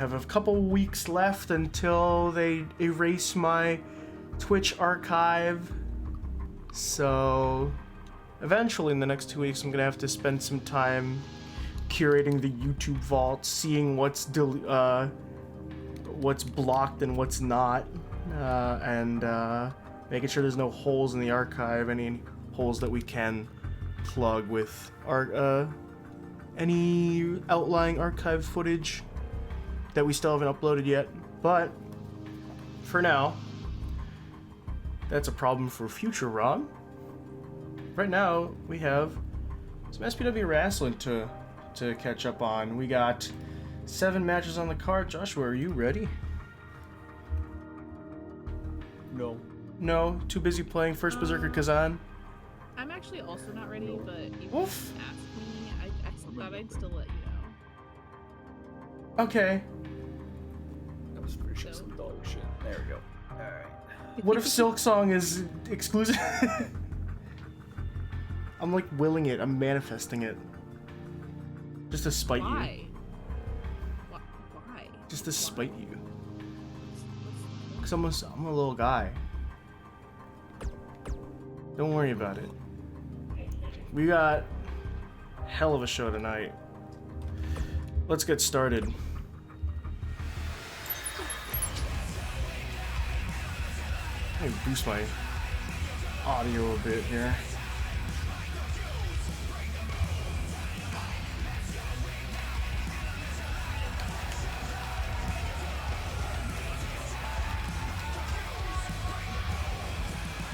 I have a couple weeks left until they erase my Twitch archive. So eventually in the next 2 weeks I'm gonna have to spend some time curating the YouTube vault, seeing what's blocked and what's not, and making sure there's no holes in the archive, any holes that we can plug with any outlying archive footage that we still haven't uploaded yet. But for now, that's a problem for future Ron. Right now we have some SPW Wrasslin to catch up on. We got 7 matches on the card. Joshua, are you ready? No. No? Too busy playing First Berserker Kazan? I'm actually also not ready, but if you Oof. asked me, I thought I'd still let you know. Okay. That was pretty some dog shit. There we go. Alright. What if Silk Song is exclusive? I'm like willing it. I'm manifesting it. Just to spite Why? you. Why? Just to spite you. Because I'm a little guy. Don't worry about it. We got a hell of a show tonight. Let's get started. Let me boost my audio a bit here.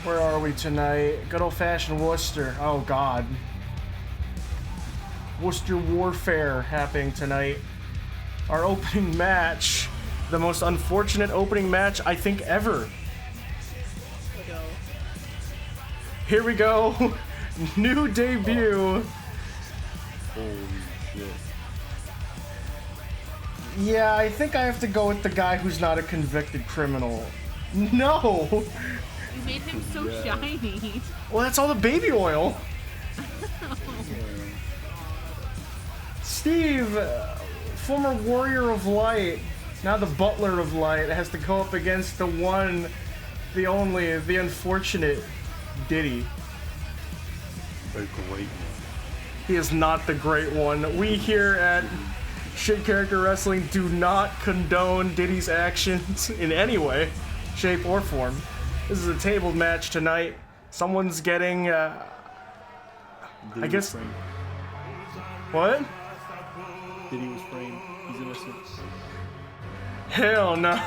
Where are we tonight? Good old-fashioned Worcester. Oh God. Worcester Warfare happening tonight. Our opening match. The most unfortunate opening match I think ever. Here we go. New debut. Holy shit. Yeah, I think I have to go with the guy who's not a convicted criminal. No! You made him so shiny. Well, that's all the baby oil. Steve, former warrior of light, now the butler of light, has to go up against the one, the only, the unfortunate Diddy. The great one. He is not the great one. We here at Shit Character Wrestling do not condone Diddy's actions in any way, shape, or form. This is a tabled match tonight. Someone's getting, I guess... Framed. What? Diddy was framed. He's innocent. Hell no. The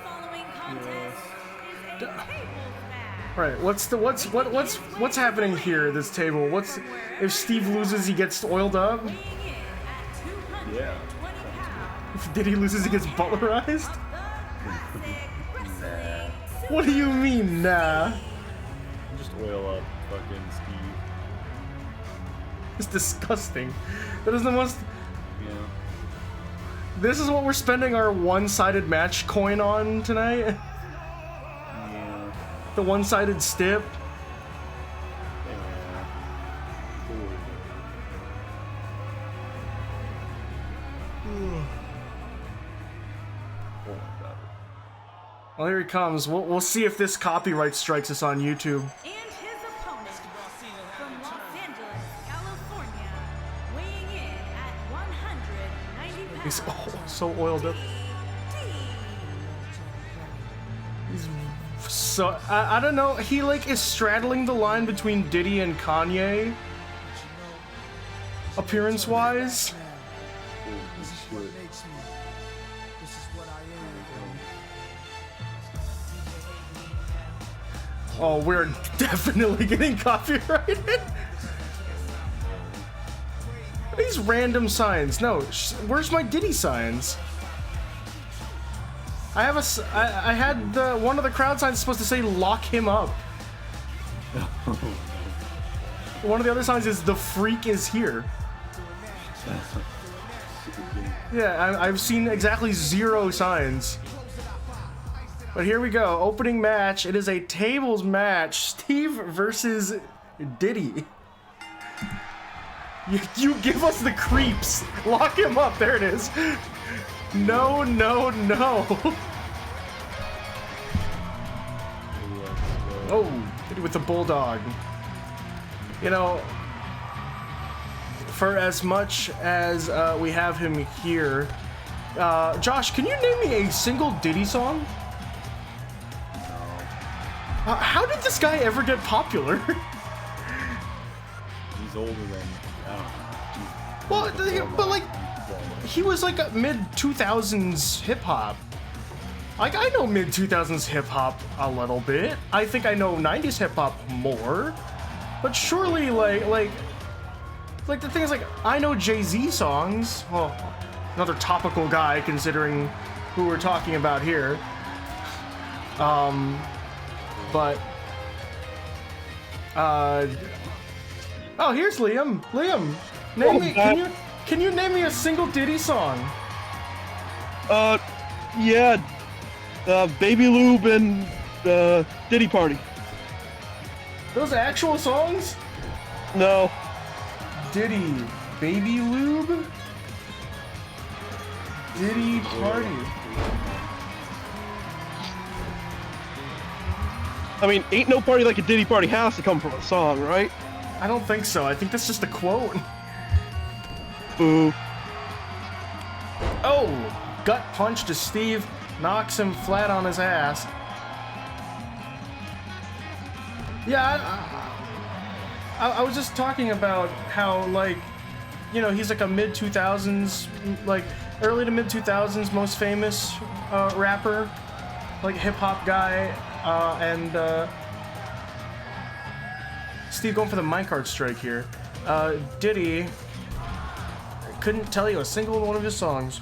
following contest is a tables match. Right, what's happening here at this table? What's if Steve loses he gets oiled up? Weighing in at 220 Yeah. pounds, If Diddy loses he gets butlerized? the classic wrestling What do you mean, nah? Just oil up fucking Steve. It's disgusting. That is the most... Yeah. This is what we're spending our one-sided match coin on tonight? Yeah. The one-sided stip? Yeah. Cool. Oh my god. Well, here he comes. We'll see if this copyright strikes us on YouTube. and his opponent from Los Angeles, California, weighing in at 190 pounds. He's so oiled up. He's so... I don't know. He, like, is straddling the line between Diddy and Kanye. Appearance-wise. Holy shit. Oh, we're definitely getting copyrighted. These random signs. No, where's my Diddy signs? I have I had the one of the crowd signs supposed to say "lock him up." One of the other signs is "the freak is here." Yeah, I've seen exactly 0 signs. But here we go, opening match. It is a tables match. Steve versus Diddy. You give us the creeps. Lock him up. There it is. No, no, no. Oh, hit it with the bulldog. You know, for as much as we have him here, Josh, can you name me a single Diddy song? How did this guy ever get popular? He's older than, I don't know. Well, but like, he was like a mid-2000s hip-hop. Like, I know mid-2000s hip-hop a little bit. I think I know 90s hip-hop more. But surely, like the thing is, like, I know Jay-Z songs. Well, another topical guy, considering who we're talking about here. But... Oh, here's Liam. Liam, name me... Can you name me a single Diddy song? Yeah. Baby Lube and Diddy Party. Those actual songs? No. Diddy, Baby Lube, Diddy Party. I mean, ain't no party like a Diddy Party has to come from a song, right? I don't think so. I think that's just a quote. Boo. Oh, gut punch to Steve, knocks him flat on his ass. Yeah, I was just talking about how, like, you know, he's like a mid-2000s, like, early to mid-2000s most famous rapper, like, hip-hop guy, and Steve going for the minecart strike here. Diddy couldn't tell you a single one of his songs.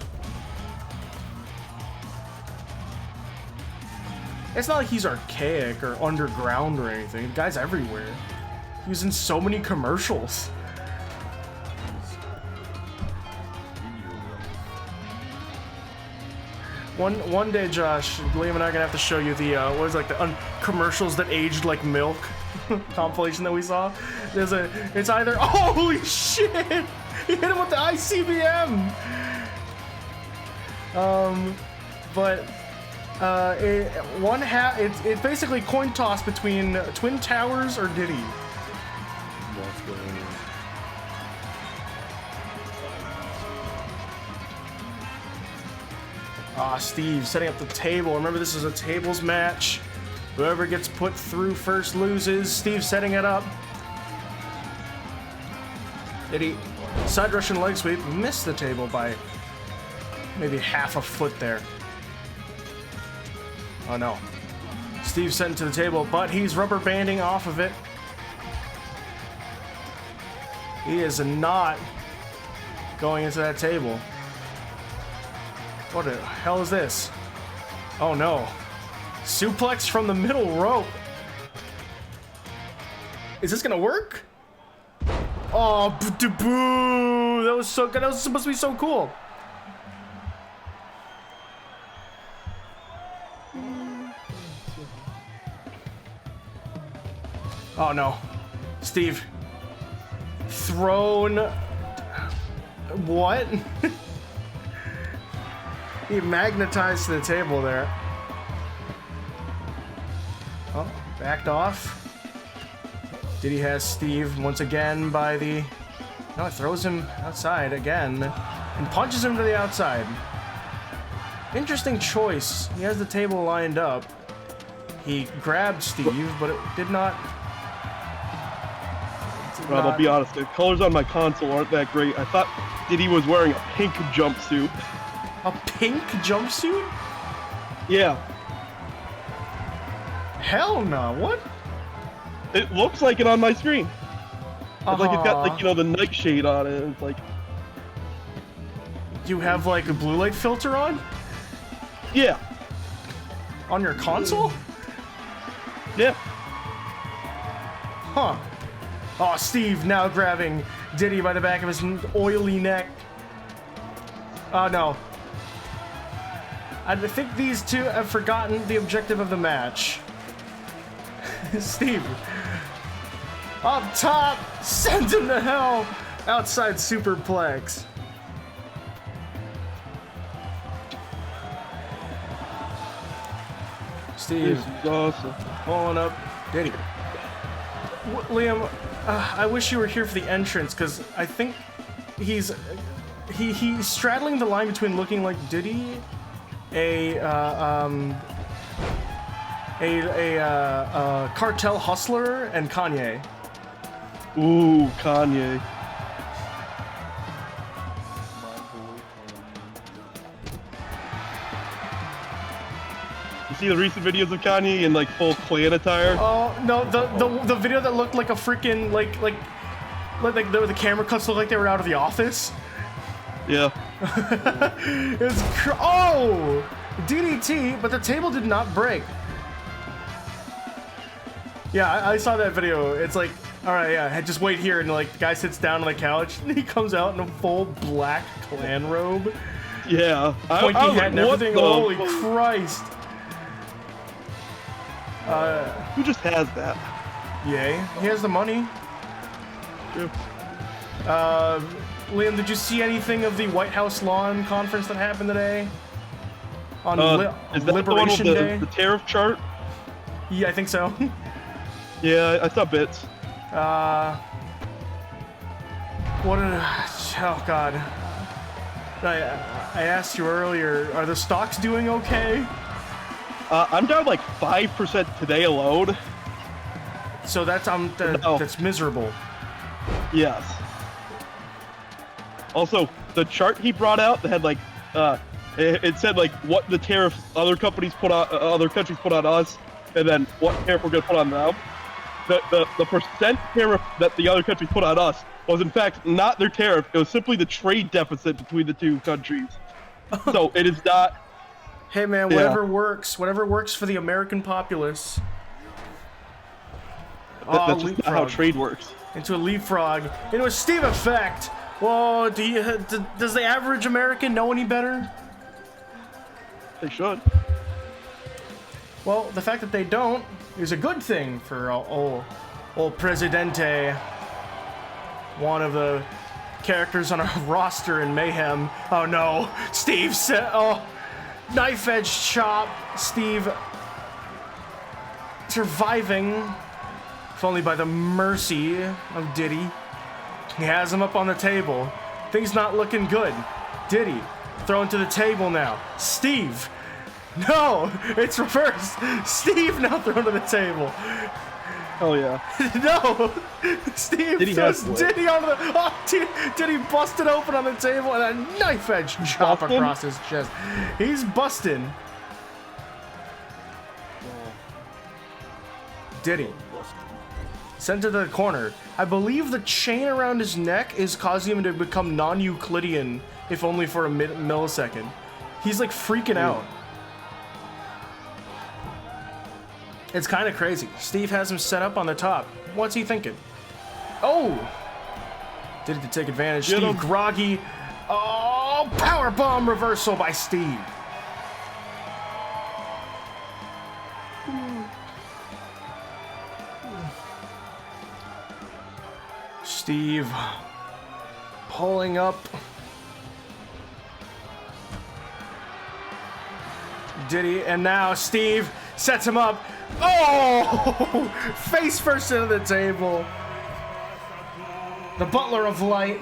It's not like he's archaic or underground or anything. The guy's everywhere. He was in so many commercials. One day, Josh, Liam and I are gonna have to show you the what is like the commercials that aged like milk compilation that we saw. It's either holy shit, he hit him with the ICBM. But it's basically coin toss between Twin Towers or Diddy. Steve setting up the table. Remember, this is a tables match. Whoever gets put through first loses. Steve setting it up. Diddy, side rush and leg sweep. Missed the table by maybe half a foot there. Oh no. Steve sent to the table, but he's rubber banding off of it. He is not going into that table. What the hell is this? Oh no. Suplex from the middle rope. Is this gonna work? Oh, boo! That was so good. That was supposed to be so cool. Oh no. Steve. Thrown. What? He magnetized to the table there. Oh, backed off. Diddy has Steve once again by the... No, it throws him outside again and punches him to the outside. Interesting choice. He has the table lined up. He grabbed Steve, but it did not... Rob, I'll be honest, the colors on my console aren't that great. I thought Diddy was wearing a pink jumpsuit. A pink jumpsuit? Yeah. Hell no, what? It looks like it on my screen. It's like it's got, like, you know, the nightshade on it. It's like... You have, like, a blue light filter on? Yeah. On your console? Yeah. Huh. Oh, Steve now grabbing Diddy by the back of his oily neck. Oh, no. I think these two have forgotten the objective of the match. Steve. Up top! Send him to hell! Outside superplex. Steve, This is awesome. pulling up. Diddy. Liam, I wish you were here for the entrance, because I think he's straddling the line between looking like Diddy, a cartel hustler, and Kanye. Ooh, Kanye. You see the recent videos of Kanye in like full Klan attire? Oh no, the video that looked like a freaking like the camera cuts looked like they were out of The Office. Yeah. It's oh DDT, but the table did not break. Yeah, I saw that video. It's like, all right, yeah, just wait here, and like the guy sits down on the couch, and he comes out in a full black Klan robe, Yeah. pointy I was hat and like, what everything. the Holy fuck? Christ! Who just has that? Yay, he has the money. Yeah. Liam, did you see anything of the White House lawn conference that happened today? On Is that the one with Liberation Day? the tariff chart? Yeah, I think so. Yeah, I saw bits. What a... Oh, God. I asked you earlier, are the stocks doing okay? I'm down like 5% today alone. So that's No. that's miserable. Yes. Also, the chart he brought out that had like, it said like what the tariff other companies put on, other countries put on us, and then what tariff we're gonna put on them. The percent tariff that the other countries put on us was in fact not their tariff. It was simply the trade deficit between the two countries. So it is not. Hey man, Yeah. whatever works for the American populace. That's just not how trade works. Into a leapfrog, into a Steve effect. Whoa, does the average American know any better? They should. Well, the fact that they don't is a good thing for old Presidente. One of the characters on our roster in Mayhem. Oh no, Steve said, oh, knife edge chop. Steve surviving, if only by the mercy of Diddy. He has him up on the table. Things not looking good. Diddy thrown to the table now. Steve. No, it's reversed. Steve now thrown to the table. Oh yeah. No, Steve Diddy throws has Diddy on the. Oh, Diddy busted open on the table and a knife edge chop Bustin'? across his chest. He's busting. Diddy sent to the corner. I believe the chain around his neck is causing him to become non-Euclidean, if only for a millisecond. He's like freaking out. It's kind of crazy. Steve has him set up on the top. What's he thinking? Oh! Did it to take advantage. Get Steve him. groggy. Oh! Powerbomb reversal by Steve. Steve pulling up. Diddy, and now Steve sets him up. Oh! Face first into the table. The Butler of Light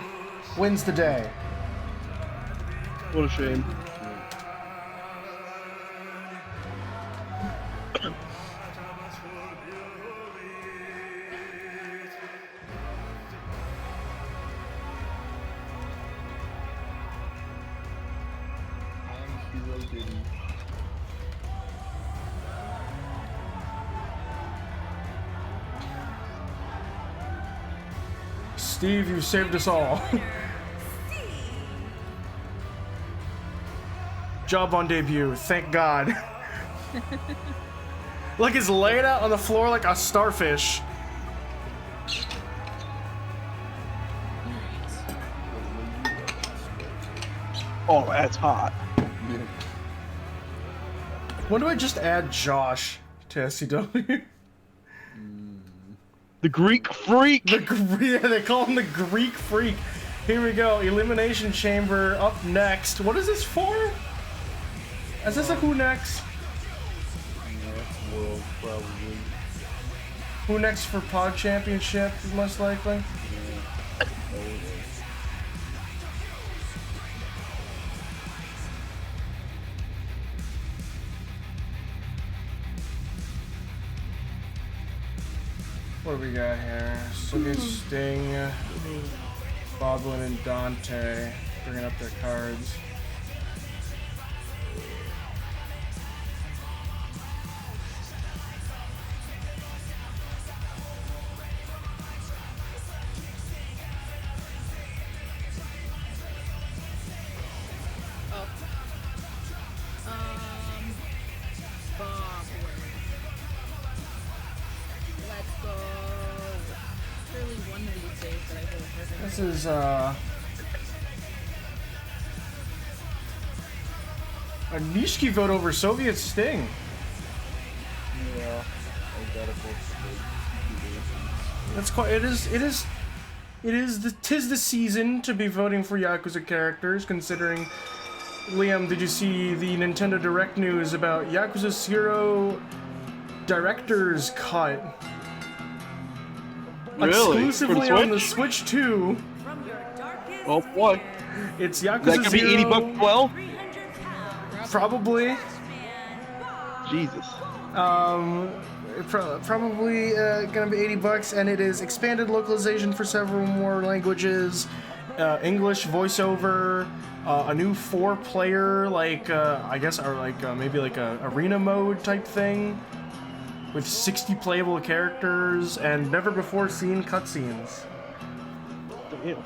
wins the day. What a shame. Steve, you saved us all. Job on debut, thank God. Look, he's laying out on the floor like a starfish. Oh, that's hot. When do I just add Josh to SCW? The Greek Freak. Yeah, they call him the Greek Freak. Here we go. Elimination Chamber up next. What is this for? Is this a Who Next? world, probably. Who next for Pod Championship, most likely? Yeah. What do we got here? Sugi, Sting, Boblin, and Dante bringing up their cards. Oh. Bob. Let's go. Surely one of these days that I will heard him. This is, a Nishiki vote over Soviet Sting. Yeah. I gotta vote for That's quite. Tis the season to be voting for Yakuza characters. Considering, Liam, did you see the Nintendo Direct news about Yakuza 0 Director's Cut? Really? Exclusively For the on the Switch? Switch 2. From your darkest Oh, what? It's Is that Yakuza gonna be 0. 80 bucks as well? 300 pounds. Probably. Man, Bob. Jesus. Probably gonna be 80 bucks, and it is expanded localization for several more languages, English voiceover, a new 4-player, like I guess, or like maybe like a arena mode type thing, with 60 playable characters and never before seen cutscenes. Damn.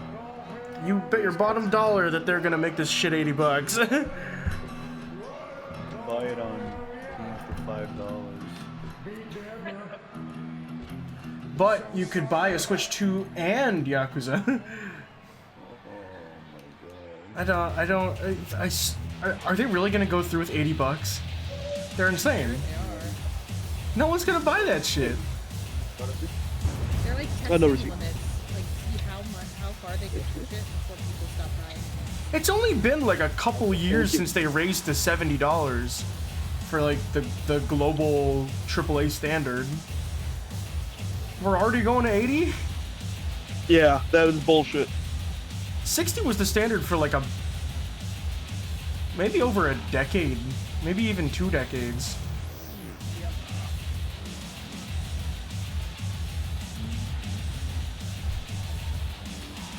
You bet your bottom dollar that they're gonna make this shit 80 bucks. Buy it on Steam for $5. But you could buy a Switch 2 and Yakuza. Are they really gonna go through with 80 bucks? They're insane. No one's gonna buy that shit. They're like I know testing receipt. limits. Like, see how far they can push it before people stop buying. It's only been like a couple years since they raised to $70 for like the global AAA standard. We're already going to 80? Yeah, that was bullshit. 60 was the standard for like maybe over a decade, maybe even 2 decades.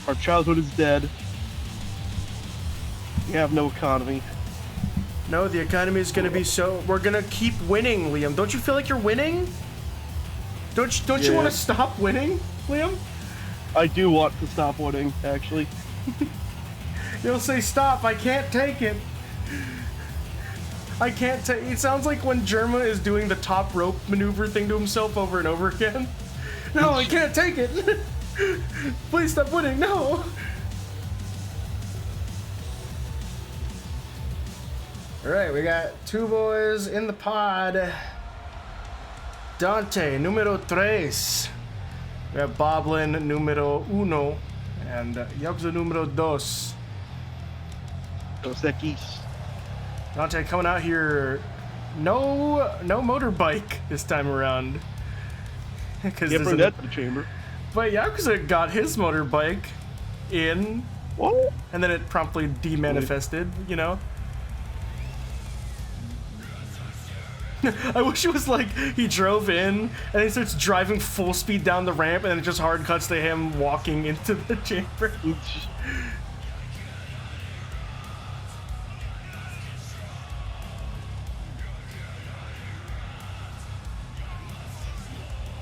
Our childhood is dead. We have no economy. No, the economy is gonna be we're gonna keep winning, Liam. Don't you feel like you're winning? Don't you Yeah. want to stop winning, Liam? I do want to stop winning, actually. You'll say, stop, I can't take it. I can't take it. Sounds like when Germa is doing the top rope maneuver thing to himself over and over again. No, I can't take it. Please stop winning, no. Alright, we got 2 boys in the pod. Dante, numero 3. We have Boblin, numero 1. And Yakuza, numero 2. Dos Equis. Dante coming out here, no motorbike this time around. Can't bring that to the chamber. But Yakuza got his motorbike in, What? and then it promptly demanifested, you know? I wish it was like he drove in and he starts driving full speed down the ramp and then it just hard cuts to him walking into the chamber.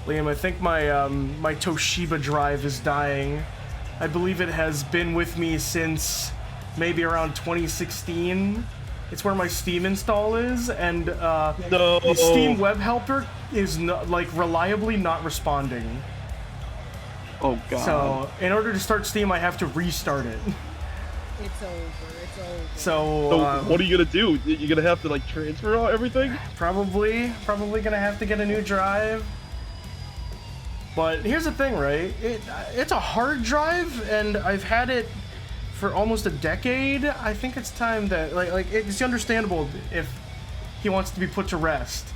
Liam, I think my Toshiba drive is dying. I believe it has been with me since maybe around 2016. It's where my Steam install is, and No. the Steam web helper is reliably not responding. Oh god. So in order to start Steam, I have to restart it. It's over. It's over. So what are you gonna do? You're gonna have to like transfer all everything? probably gonna have to get a new drive. But here's the thing, right? It's a hard drive, and I've had it for almost a decade. I think it's time that like it's understandable if he wants to be put to rest.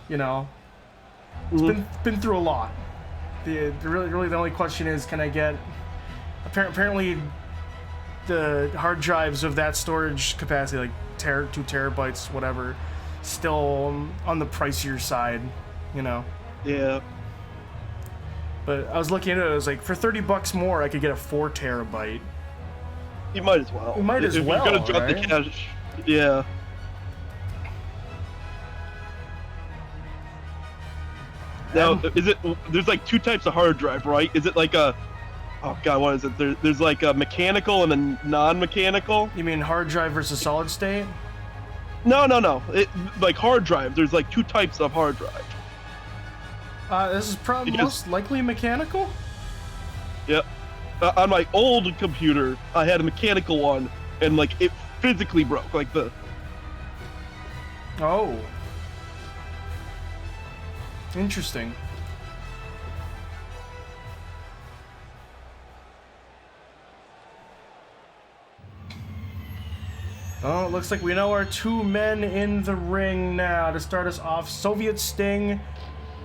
You know, it's been through a lot. Really the only question is, can I get? Apparently, the hard drives of that storage capacity, like 2 terabytes, whatever, still on the pricier side. You know. Yeah. But I was looking into it. I was like, for $30 more, I could get a 4 terabyte. You might as well. You might as well. If you're gonna drop the right? cash, yeah. Now, is it? There's like 2 types of hard drive, right? Is it like a? Oh God, what is it? There's like a mechanical and a non-mechanical. You mean hard drive versus solid state? No. Like hard drive. There's like 2 types of hard drive. This is probably most likely mechanical. Yep. On my old computer, I had a mechanical one, and like it physically broke. Like the. Oh. Interesting. Oh, it looks like we know our 2 men in the ring now to start us off. Soviet Sting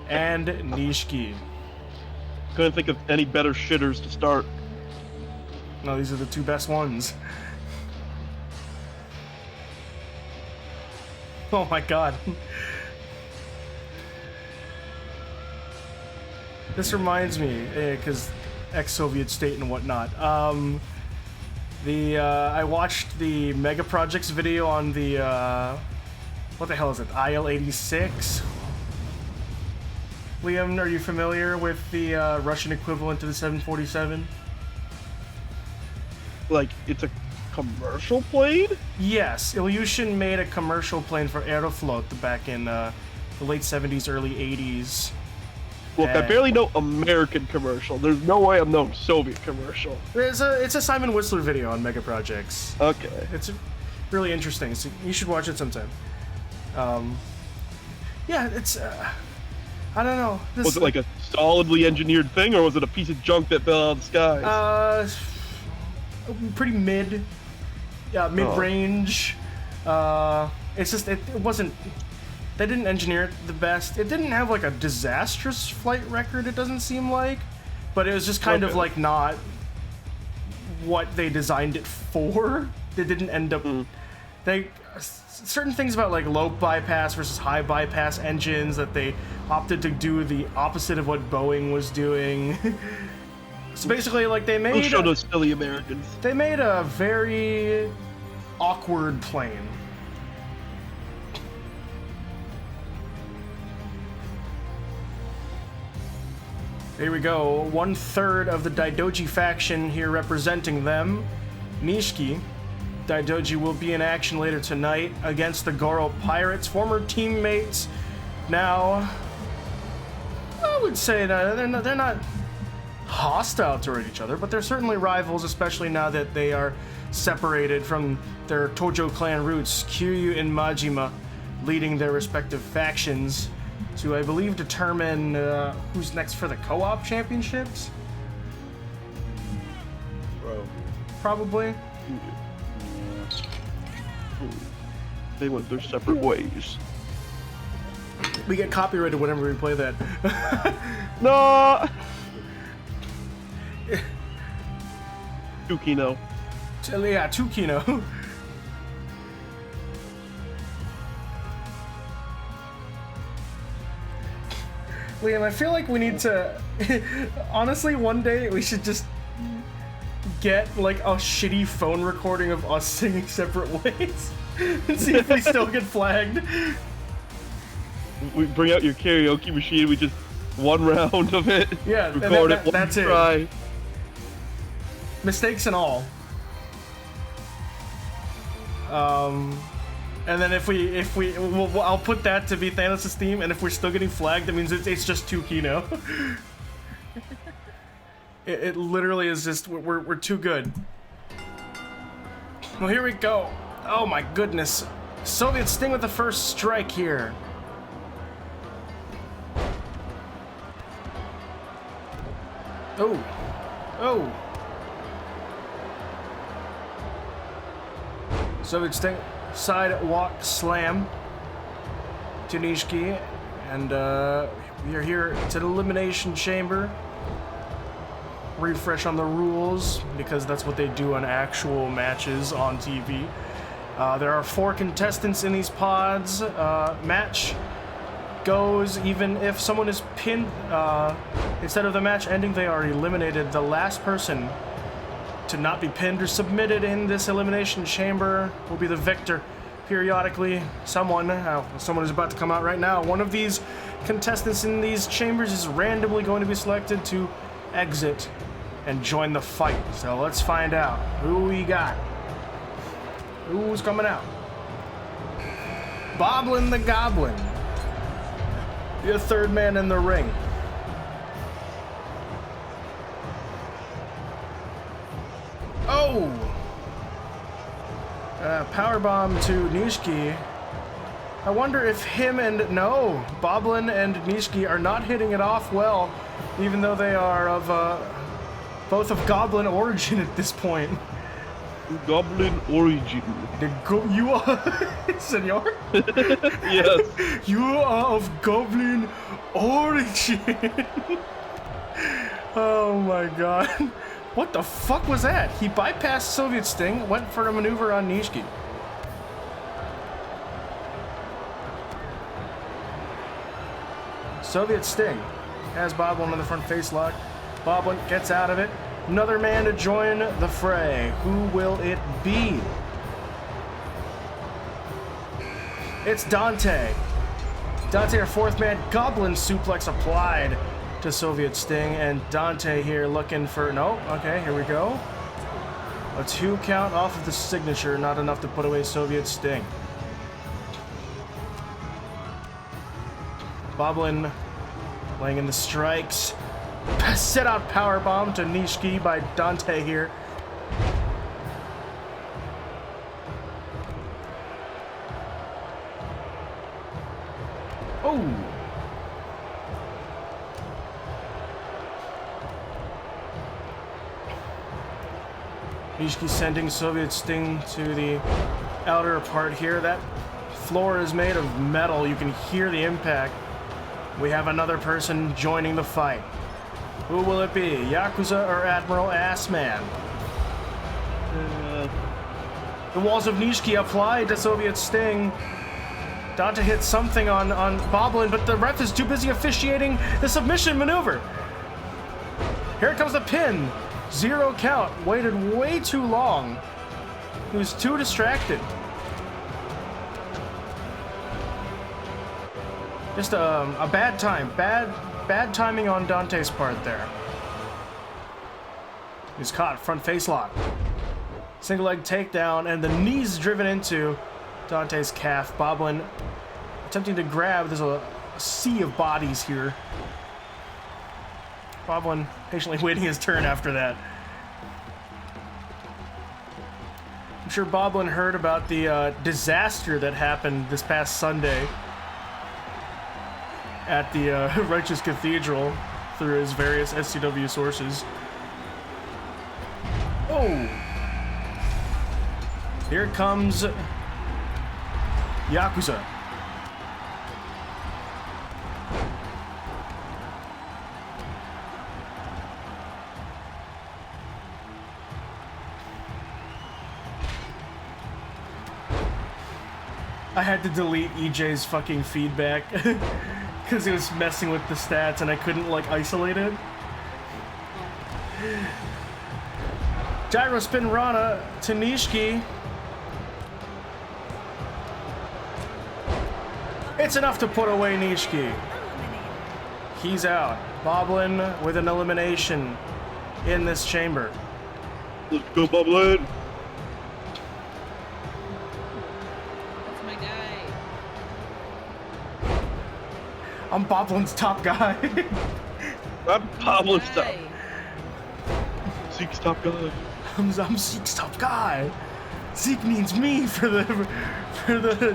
and Nishiki. Couldn't think of any better shitters to start. No, these are the 2 best ones. Oh my god. This reminds me, because ex-Soviet state and whatnot. I watched the Mega Projects video on the, what the hell is it, IL-86? Liam, are you familiar with the Russian equivalent to the 747? Like, it's a commercial plane? Yes, Ilyushin made a commercial plane for Aeroflot back in the late 70s, early 80s. Look, I barely know American commercial. There's no way I'm knowing Soviet commercial. It's a Simon Whistler video on Mega Projects. Okay. It's really interesting. So you should watch it sometime. Yeah, it's I don't know. Was it like a solidly engineered thing, or was it a piece of junk that fell out of the sky? Pretty mid, mid-range. It's just it wasn't. They didn't engineer it the best. It didn't have like a disastrous flight record, it doesn't seem like, but it was just kind of like not what they designed it for. They didn't end up. Certain things about like low bypass versus high bypass engines that they opted to do the opposite of what Boeing was doing. So basically, like they made. We'll show those silly Americans. They made a very awkward plane. Here we go. 1/3 of the Daidoji faction here representing them. Nishiki. Daidoji will be in action later tonight against the Goro Pirates, former teammates. Now, I would say that they're not hostile toward each other, but they're certainly rivals, especially now that they are separated from their Tojo clan roots. Kiryu and Majima leading their respective factions to, I believe, determine who's next for the co-op championships. Bro. Probably. They went their separate ways. We get copyrighted whenever we play that. No! Tukino. Yeah, Tukino. Liam, I feel like we need to... Honestly, one day we should just get like a shitty phone recording of us singing separate ways and see if we still get flagged. We bring out your karaoke machine, we just one round of it. Yeah, record and that's it. Try. Mistakes and all. And then I'll put that to be Thanos' theme, and if we're still getting flagged, that means it's just Tukino. It literally is just, we're too good. Well, here we go. Oh my goodness. Soviet Sting with the first strike here. Oh. Oh. Soviet Sting sidewalk slam to Nishiki. And we are here to the Elimination Chamber. Refresh on the rules, because that's what they do on actual matches on TV. There are 4 contestants in these pods. Match goes even if someone is pinned. Instead of the match ending, they are eliminated. The last person to not be pinned or submitted in this Elimination Chamber will be the victor. Periodically, someone is about to come out right now. One of these contestants in these chambers is randomly going to be selected to exit and join the fight. So let's find out who we got. Who's coming out? Boblin the Goblin. You're the 3rd man in the ring. Oh! Powerbomb to Nishiki. I wonder if him and... No! Boblin and Nishiki are not hitting it off well, even though they are of, both of Goblin origin at this point. Goblin origin. You are... Senor? Yes. You are of Goblin origin. Oh my god. What the fuck was that? He bypassed Soviet Sting, went for a maneuver on Nishiki. Soviet Sting has Boblin in the front face lock. Boblin gets out of it. Another man to join the fray. Who will it be? It's Dante. Dante, our 4th man. Goblin suplex applied to Soviet Sting, and Dante here looking for... No, okay, here we go. A 2 count off of the signature, not enough to put away Soviet Sting. Boblin laying in the strikes. Set out powerbomb to Nishiki by Dante here. Oh! Nishiki sending Soviet Sting to the outer part here. That floor is made of metal. You can hear the impact. We have another person joining the fight. Who will it be? Yakuza or Admiral Assman? The walls of Nishiki applied to Soviet Sting. Dante hits something on Boblin, but the ref is too busy officiating the submission maneuver. Here comes the pin. 0 count. Waited way too long. He was too distracted. Just a bad time. Bad timing on Dante's part there. He's caught. Front face lock. Single leg takedown, and the knees driven into Dante's calf. Boblin attempting to grab. There's a sea of bodies here. Boblin patiently waiting his turn after that. I'm sure Boblin heard about the disaster that happened this past Sunday at the Righteous Cathedral through his various SPW sources. Oh! Here comes Yakuza. I had to delete EJ's fucking feedback because it was messing with the stats and I couldn't like isolate it. Gyro spin Rana to Nishiki. It's enough to put away Nishiki. He's out. Boblin with an elimination in this chamber. Let's go, Boblin. That's my guy. I'm Boblin's top guy. I'm Pablo's top. Guy. Zeke's top guy. I'm Zeke's top guy. Zeke means me for the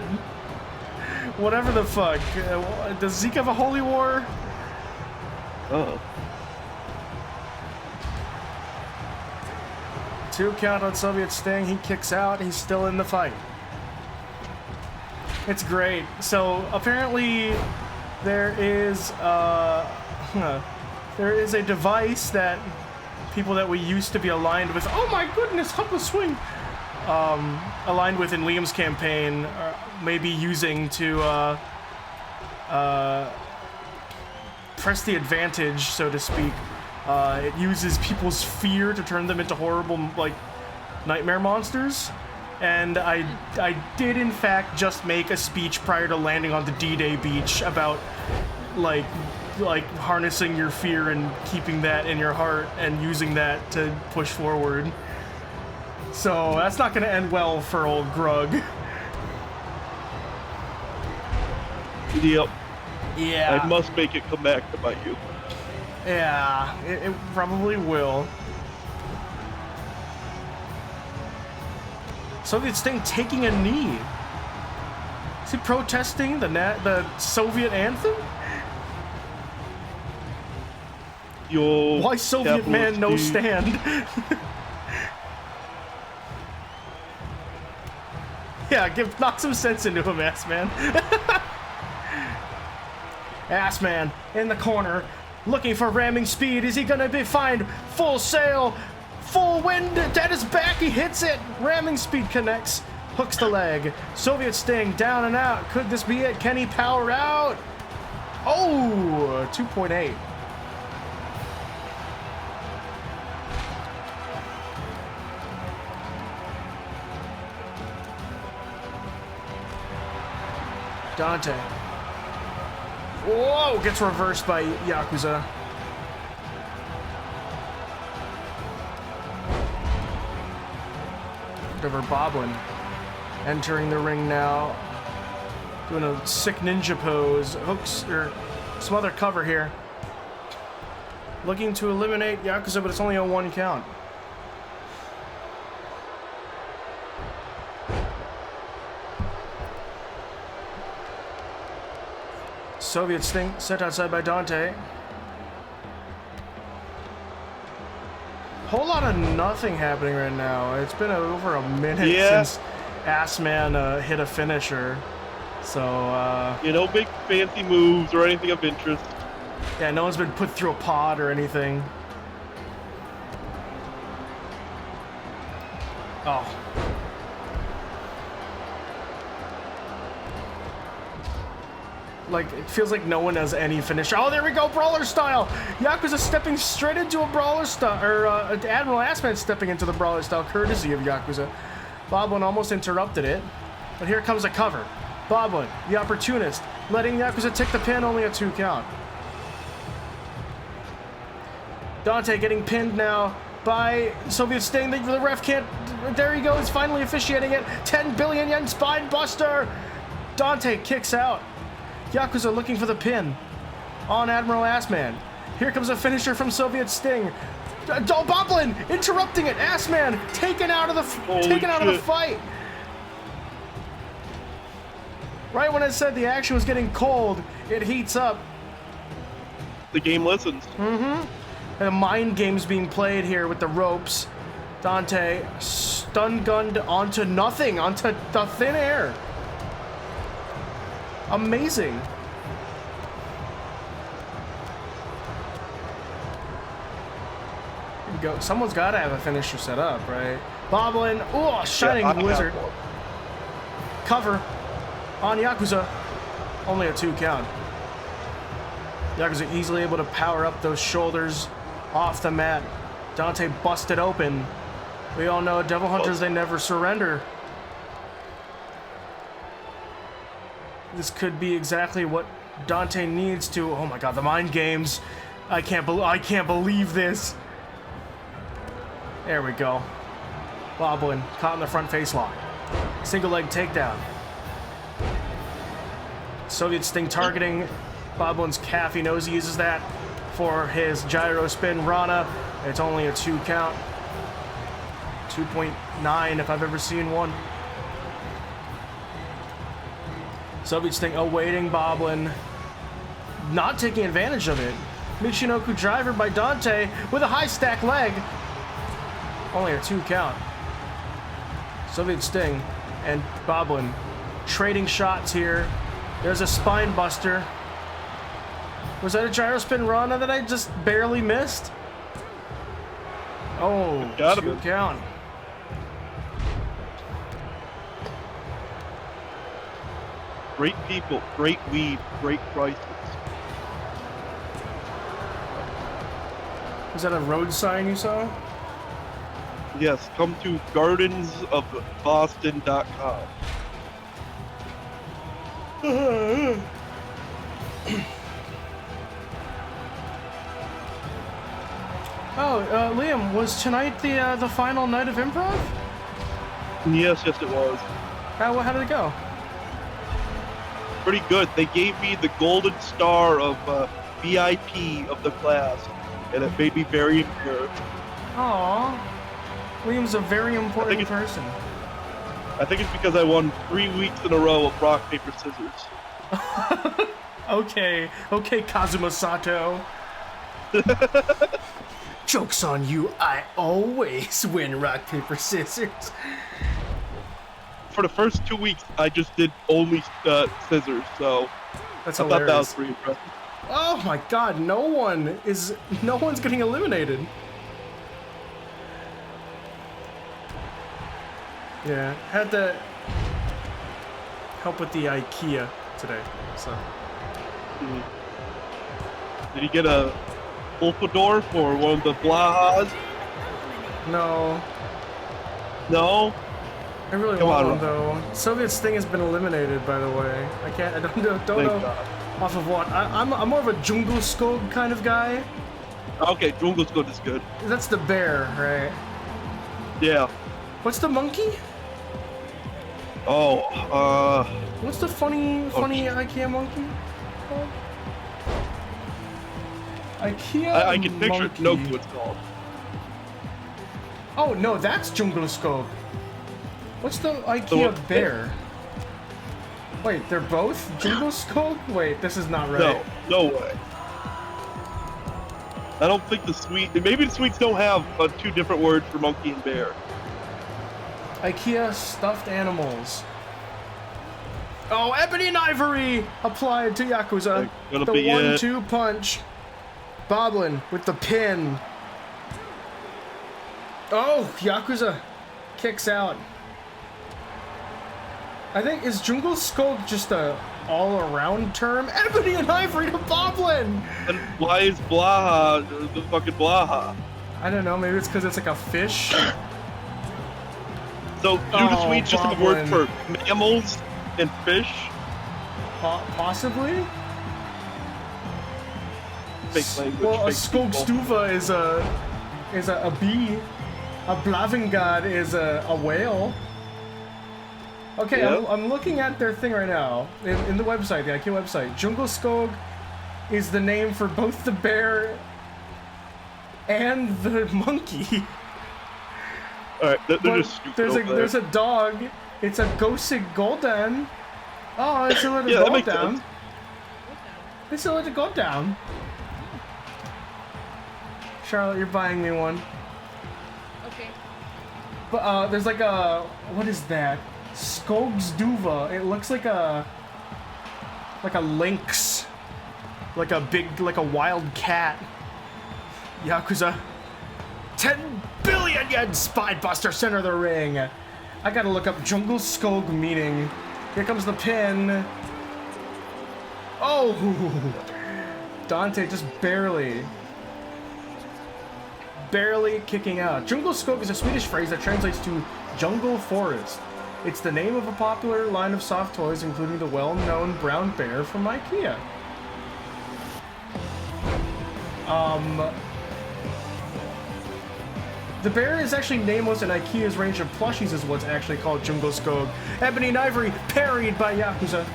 whatever the fuck. Does Zeke have a holy war? Oh. 2 count on Soviet Sting. He kicks out. He's still in the fight. It's great. So apparently there is a device that people that we used to be aligned with. Oh my goodness, how the swing! Aligned with in Liam's campaign, may be using to press the advantage, so to speak. It uses people's fear to turn them into horrible, like, nightmare monsters. And I did in fact just make a speech prior to landing on the D-Day beach about like harnessing your fear and keeping that in your heart and using that to push forward. So that's not gonna end well for old Grug. Yep. Yeah. I must make it come back to bite you. Yeah, it probably will. Soviet Sting taking a knee. Is he protesting the Soviet anthem? Yo, Why Soviet man no capitalist stand? Yeah, knock some sense into him, ass man. Ass man in the corner, looking for ramming speed. Is he gonna be find full sail? Full wind at his back, he hits it. Ramming speed connects, hooks the leg. Soviet Sting down and out. Could this be it? Can he power out? Oh, 2.8. Dante. Whoa, gets reversed by Yakuza. Over Boblin. Entering the ring now. Doing a sick ninja pose. Hooks, or some other cover here. Looking to eliminate Yakuza, but it's only a 1 count. Soviet Sting set outside by Dante. Whole lot of nothing happening right now. It's been over a minute since Assman hit a finisher. So, You know, big fancy moves or anything of interest. yeah, no one's been put through a pod or anything. Oh. Like, it feels like no one has any finisher. Oh, there we go, brawler style. Yakuza stepping straight into a brawler style, or Admiral Assman stepping into the brawler style, courtesy of Yakuza. Boblin almost interrupted it, but here comes a cover. Boblin, the opportunist, letting Yakuza take the pin, only a 2 count. Dante getting pinned now by Soviet Sting. The ref can't. There he goes, finally officiating it. 10 billion yen spine buster. Dante kicks out. Yakuza looking for the pin on Admiral Assman. Here comes a finisher from Soviet Sting. Boblin interrupting it. Assman taken out of the fight. Right when I said the action was getting cold, it heats up. The game listens. And a mind game's being played here with the ropes. Dante stun gunned onto nothing, onto the thin air. Amazing. Here we go. Someone's got to have a finisher set up, right? Boblin. Oh, shining wizard. Cover on Yakuza. Only a 2 count. Yakuza easily able to power up those shoulders off the mat. Dante busted open. We all know Devil Hunters, they never surrender. This could be exactly what Dante needs to. Oh my god, the mind games. I can't believe this. There we go. Boblin caught in the front face lock. Single leg takedown. Soviet Sting targeting Boblin's calf. He knows he uses that for his gyro spin Rana. It's only a 2 count. 2.9 if I've ever seen one. Soviet Sting awaiting Boblin, not taking advantage of it. Michinoku driver by Dante with a high stack leg. Only a 2 count. Soviet Sting and Boblin trading shots here. There's a spine buster. Was that a gyrospin Rana that I just barely missed? Oh, Gotta two be. count. Great people, great weed, great prices. Was that a road sign you saw? Yes, come to gardensofboston.com. Liam, was tonight the final night of improv? Yes, it was. How did it go? Pretty good. They gave me the golden star of VIP of the class, and it made me very embarrassed. Aww. Liam's a very important it's- person. I think it's because I won 3 weeks in a row of rock, paper, scissors. Okay, Kazuma Sato. Joke's on you, I always win rock, paper, scissors. For the first 2 weeks, I just did only scissors, so That's I thought that was hilarious. pretty impressive. Oh my god, no one's getting eliminated. Yeah, had to help with the IKEA today, so. Did you get a Ulfador for one of the Blahas? No, No? I really Come want on, one though. Soviet's thing has been eliminated, by the way. I don't know Thank God. off of what. I'm more of a Jungle Skog kind of guy. Okay, Jungle's good is good. That's the bear, right? Yeah. What's the monkey? Oh, What's the funny IKEA monkey called? IKEA I can picture it. No monkey. clue what it's called. Oh no, that's Jungle Skog. What's the IKEA what- bear? Wait, they're both Jungle Skog? Wait, this is not right. No way. I don't think the maybe the Swedes don't have two different words for monkey and bear. IKEA stuffed animals. Oh, ebony and ivory applied to Yakuza. Gonna The be 1-2 punch. Boblin with the pin. Oh, Yakuza kicks out. I think, is Jungle Skog just a all-around term? Ebony and ivory to Boblin! And why is Blaha the fucking Blaha? I don't know, maybe it's because it's like a fish. So do the Oh, Swedes just have a word Boblin. for mammals and fish? Possibly? Fake language. Well, a fake people. Skogstuva is a bee. A Blavingard is a whale. Okay, Yeah. I'm looking at their thing right now in the website, the IKEA website. Jungle Skog is the name for both the bear and the monkey. Alright, they're But just stupid there's over there's there. a dog. It's a Gosig Golden. Oh, it's a little Yeah, that makes Golden. sense. It's a little Golden. Charlotte, you're buying me one. Okay. But there's like a, what is that? Skogsduva. It looks like a lynx, like a wild cat. Yakuza. 10 billion yen Spinebuster center of the ring. I gotta look up Jungle Skog meaning. Here comes the pin. Oh, Dante just barely kicking out. Jungle Skog is a Swedish phrase that translates to jungle forest. It's the name of a popular line of soft toys, including the well-known brown bear from IKEA. The bear is actually nameless, and IKEA's range of plushies is what's actually called Jungle Skog. Ebony and Ivory parried by Yakuza.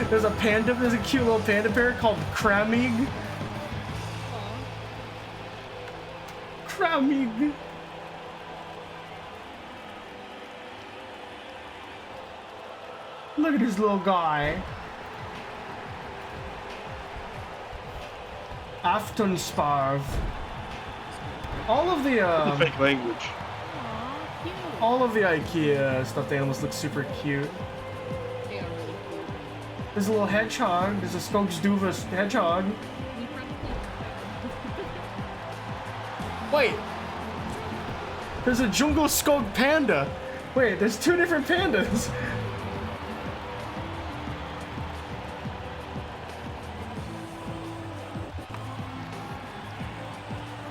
There's a cute little panda bear called Kramig. Kramig. Look at this little guy. Aftonsparv. All of the Fake language. cute. All of the IKEA stuffed animals look super cute. They are really cute. There's a little hedgehog. There's a Skogsduva hedgehog. We probably Wait. There's a Jungle Skog panda. Wait, there's two different pandas.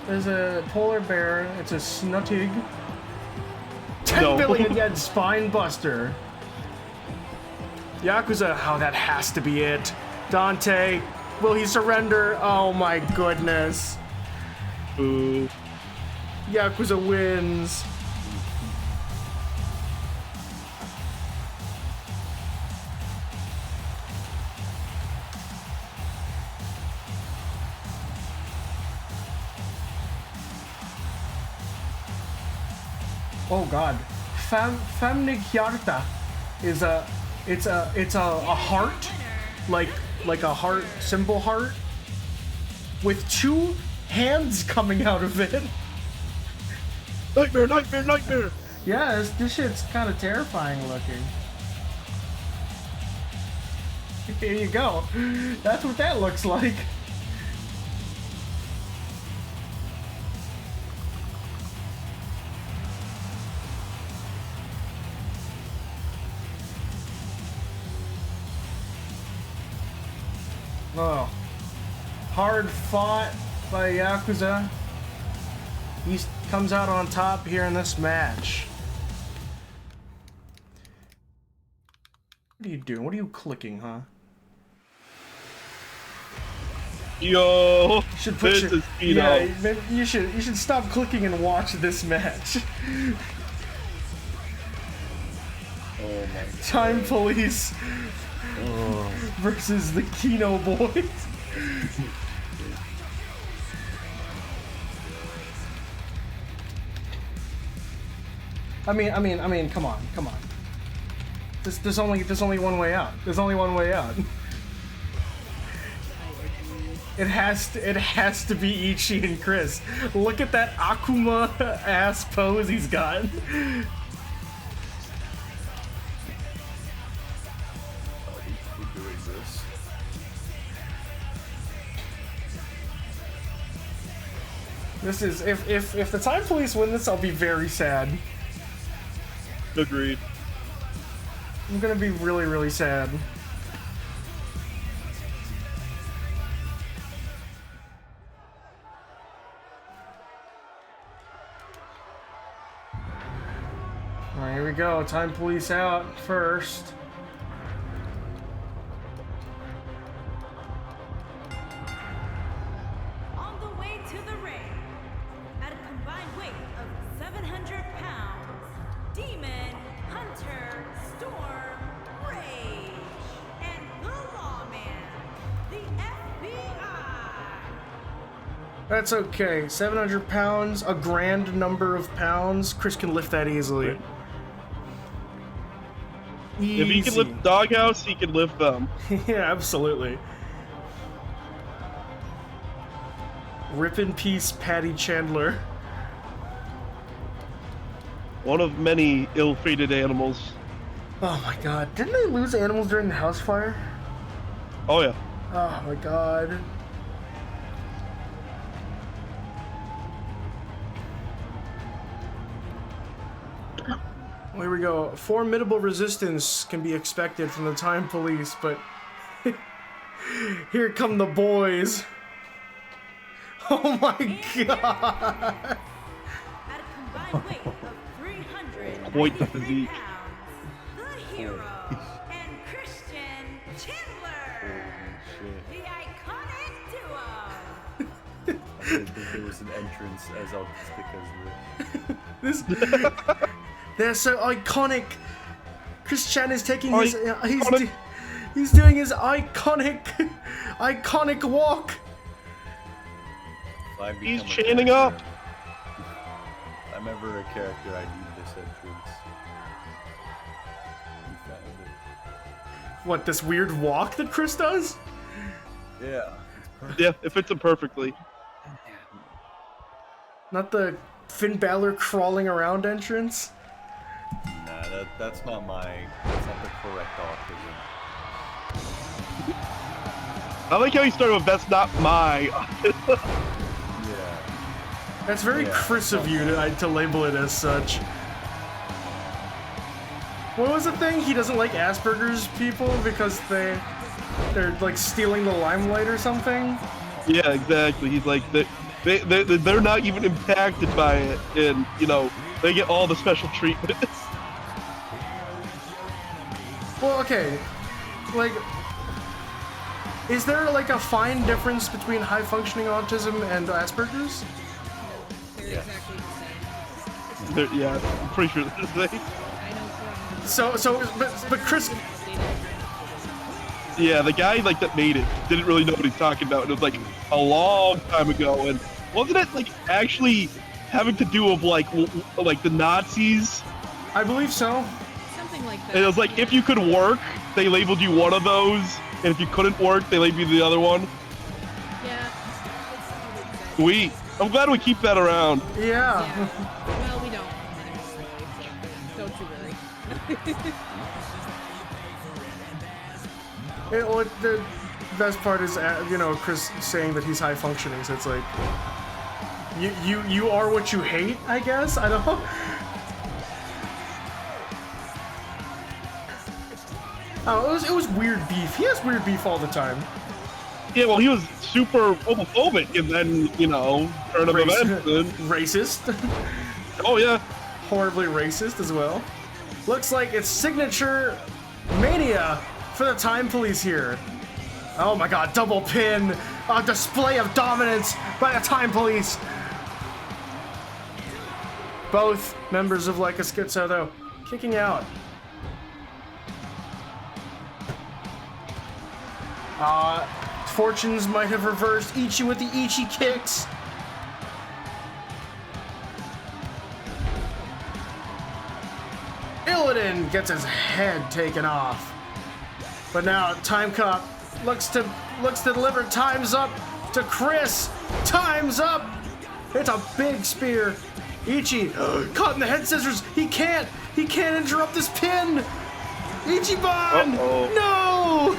There's a polar bear. It's a snuttig. 10 No. billion yen spine buster. Yakuza, oh, that has to be it. Dante, will he surrender? Oh my goodness. Ooh. Yakuza wins. Oh god. Famnigyarta is it's a heart, like a heart, symbol heart, with two hands coming out of it. Nightmare, nightmare, nightmare! Yeah, this shit's kind of terrifying looking. Here you go. That's what that looks like. Oh. Hard fought by Yakuza. He comes out on top here in this match. What are you doing? What are you clicking, huh? Yo! You should put This your, is speed yeah, up. maybe you should stop clicking and watch this match. Oh my god. Time Police versus the Kino Boys. I mean, come on. There's only one way out. There's only one way out. It has to be Ichi and Chris. Look at that Akuma ass pose he's got. Who doing this? This is if the Time Police win this, I'll be very sad. Agreed. I'm gonna be really, really sad. Alright, here we go. Time Police out first. On the way to the ring, at a combined weight of 700 pounds, Demon, Hunter, Storm, Rage, and the Lawman, the FBI. That's okay. 700 pounds, a grand number of pounds. Chris can lift that easily. Easy. If he can lift the doghouse, he can lift them. Yeah, absolutely. Rip in peace, Patty Chandler. One of many ill-fated animals. Oh my god. Didn't they lose animals during the house fire? Oh yeah. Oh my god. Here we go. Formidable resistance can be expected from the Time Police, but here come the boys. Oh my god. At a combined weight of 300 Quite the physique. pounds, the hero, and Christian Chandler, the iconic duo. I didn't think there was an entrance as autistic as the. This they're so iconic. Chris Chan is taking his he's doing his iconic walk. If I become He's a chanting character- up. If I'm ever a character, I need this entrance. You found it. What, this weird walk that Chris does? Yeah. It's perfect. Yeah, it fits him perfectly. Not the Finn Balor crawling around entrance? Nah, that's not the correct autism. I like how he started with "That's not my." Yeah. That's very Yeah. Chris of you to label it as such. What was the thing? He doesn't like Asperger's people because they're like stealing the limelight or something? Yeah, exactly. He's like they're not even impacted by it, and you know they get all the special treatment. Well, okay. Like, is there like a fine difference between high functioning autism and Asperger's? They're Yeah. exactly the same. Yeah, I'm pretty sure they're the same. I know But Chris, Yeah, the guy like that made it didn't really know what he's talking about. It was like a long time ago, and wasn't it like actually having to do with like the Nazis? I believe so. something like that. And it was like if you could work, they labeled you one of those, and if you couldn't work, they labeled you the other one. Yeah. It's probably good. Sweet. I'm glad we keep that around. Yeah. Yeah. Well, we don't anymore, really, so don't you worry. The best part is, Chris saying that he's high functioning. So it's like, you are what you hate. I guess I don't know. Oh, it was weird beef. He has weird beef all the time. Yeah, well, he was super homophobic, and then turn of events. And, Racist. oh yeah. Horribly racist as well. Looks like it's signature mania for the Time Police here. Oh my god, double pin! A display of dominance by the Time Police! Both members of Like a Schizo, though, kicking out. Fortunes might have reversed. Ichi with the Ichi kicks. Illidan gets his head taken off. But now Time Cop looks to deliver Time's Up to Chris. Time's Up. It's a big spear. Ichi caught in the head scissors. He can't interrupt this pin. Ichiban. No.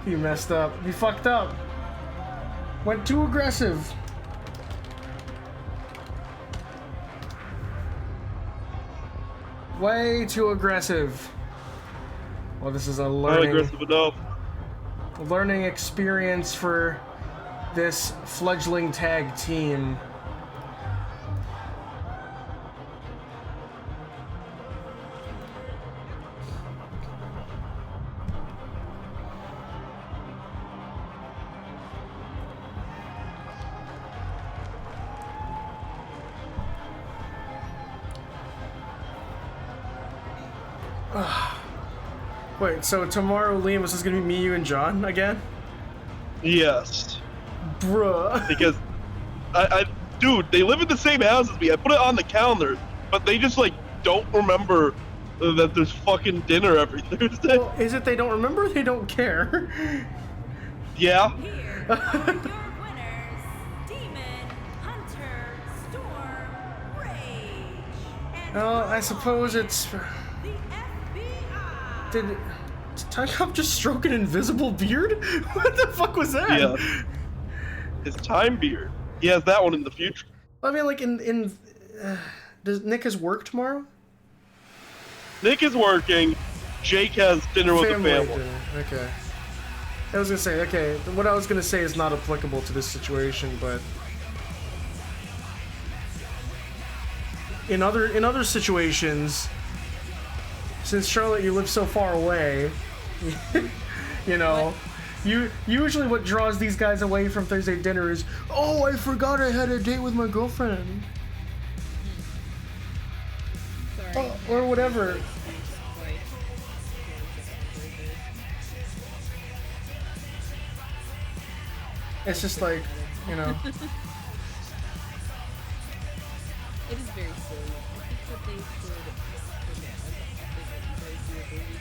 He messed up. He fucked up. Went too aggressive. Way too aggressive. Well, this is a Not aggressive enough. learning experience for this fledgling tag team. Wait, so tomorrow, Liam, this is gonna be me, you, and John again? Yes. Bruh. Because dude, they live in the same house as me. I put it on the calendar, but they just like don't remember that there's fucking dinner every Thursday. Well, is it they don't remember or they don't care? Yeah. Here are your winners, Demon, Hunter, Storm, Rage, and Well, I suppose it's... the FBI. Did Time Cop just stroke an invisible beard? What the fuck was that? Yeah. His time beard. He has that one in the future. I mean, like, does Nick has work tomorrow? Nick is working. Jake has dinner with the family. dinner. Okay. I was gonna say, okay, what I was gonna say is not applicable to this situation, but in other situations, since Charlotte, you live so far away, usually what draws these guys away from Thursday dinner is, oh, I forgot I had a date with my girlfriend, Sorry. or whatever. It's just like, It is very silly. I think that they should forget about you guys do a baby.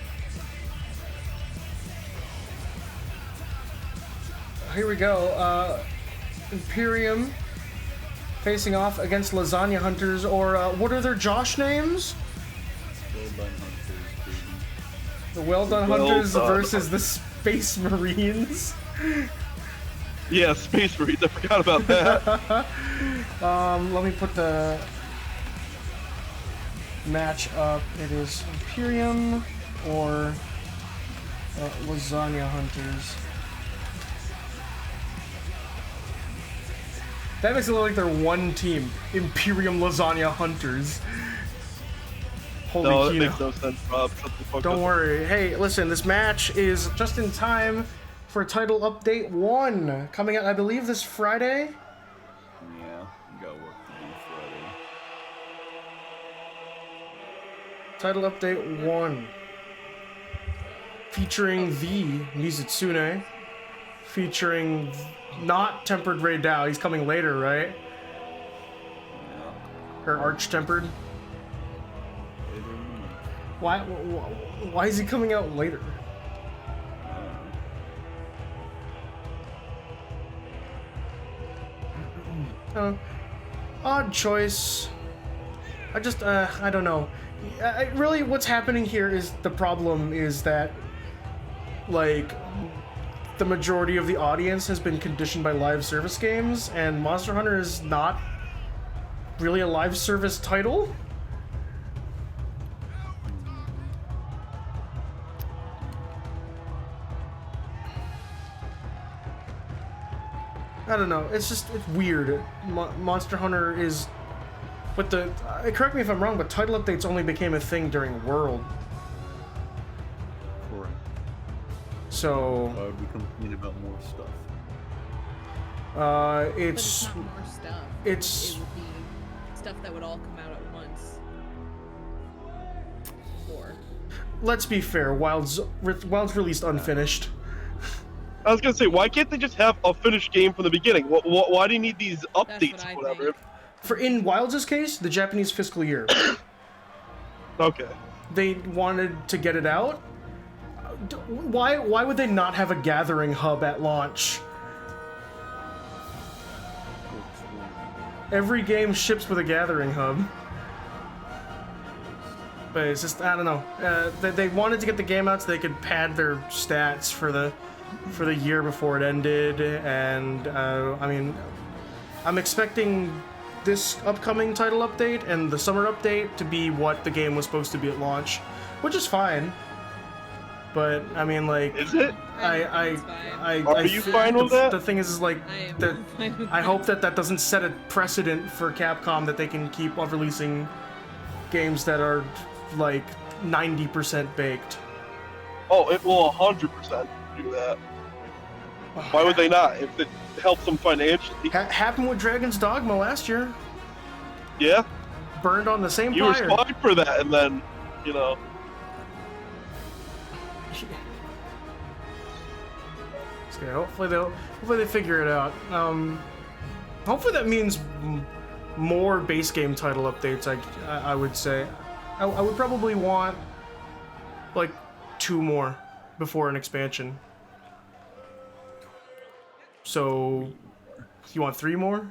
here we go. Imperium facing off against Lasagna Hunters, or what are their Josh names? Well done, Hunters, baby. The Well Done Well Hunters Done. versus the Space Marines. Yeah, Space Marines. I forgot about that. Let me put the match up. It is Imperium or Lasagna Hunters. That makes it look like they're one team. Imperium Lasagna Hunters. Holy No, that Kino. makes no sense, Rob. Shut the fuck Don't up. worry. Hey, listen, this match is just in time for Title Update 1. Coming out, I believe, this Friday. Yeah, you got work to do Friday. Title Update 1. Featuring the Mizitsune. Featuring not Tempered Ray Dao. He's coming later, right? Yeah. Or Arch-Tempered. Later in the month. Why is he coming out later? Odd choice. I don't know. Really, what's happening here is the problem is that, like, the majority of the audience has been conditioned by live service games, and Monster Hunter is not really a live service title. I don't know. It's weird. Monster Hunter is, but correct me if I'm wrong, but title updates only became a thing during World. Correct. So We complain about more stuff. But it's it's not more stuff. it's- It would be stuff that would all come out at once. Or let's be fair. Wild's released unfinished. I was gonna say, why can't they just have a finished game from the beginning? Why do you need these updates what I or whatever? think. For in Wild's case, the Japanese fiscal year, Okay. they wanted to get it out. Why would they not have a gathering hub at launch? Every game ships with a gathering hub. But it's just, I don't know. They wanted to get the game out so they could pad their stats for the year before it ended, and I mean, I'm expecting this upcoming title update and the summer update to be what the game was supposed to be at launch, which is fine. But I mean, like, Is it? Are you fine with that? The thing is like, I am that fine with I that. hope that doesn't set a precedent for Capcom that they can keep on releasing games that are like 90% baked. Oh, it will 100% do that. Why would they not? If it helps them financially. Happened with Dragon's Dogma last year. Yeah? Burned on the same You were fire. fine for that, and then, you know. Okay, hopefully they figure it out. Hopefully that means more base game title updates. I would say, I would probably want like 2 more before an expansion. So, you want 3 more?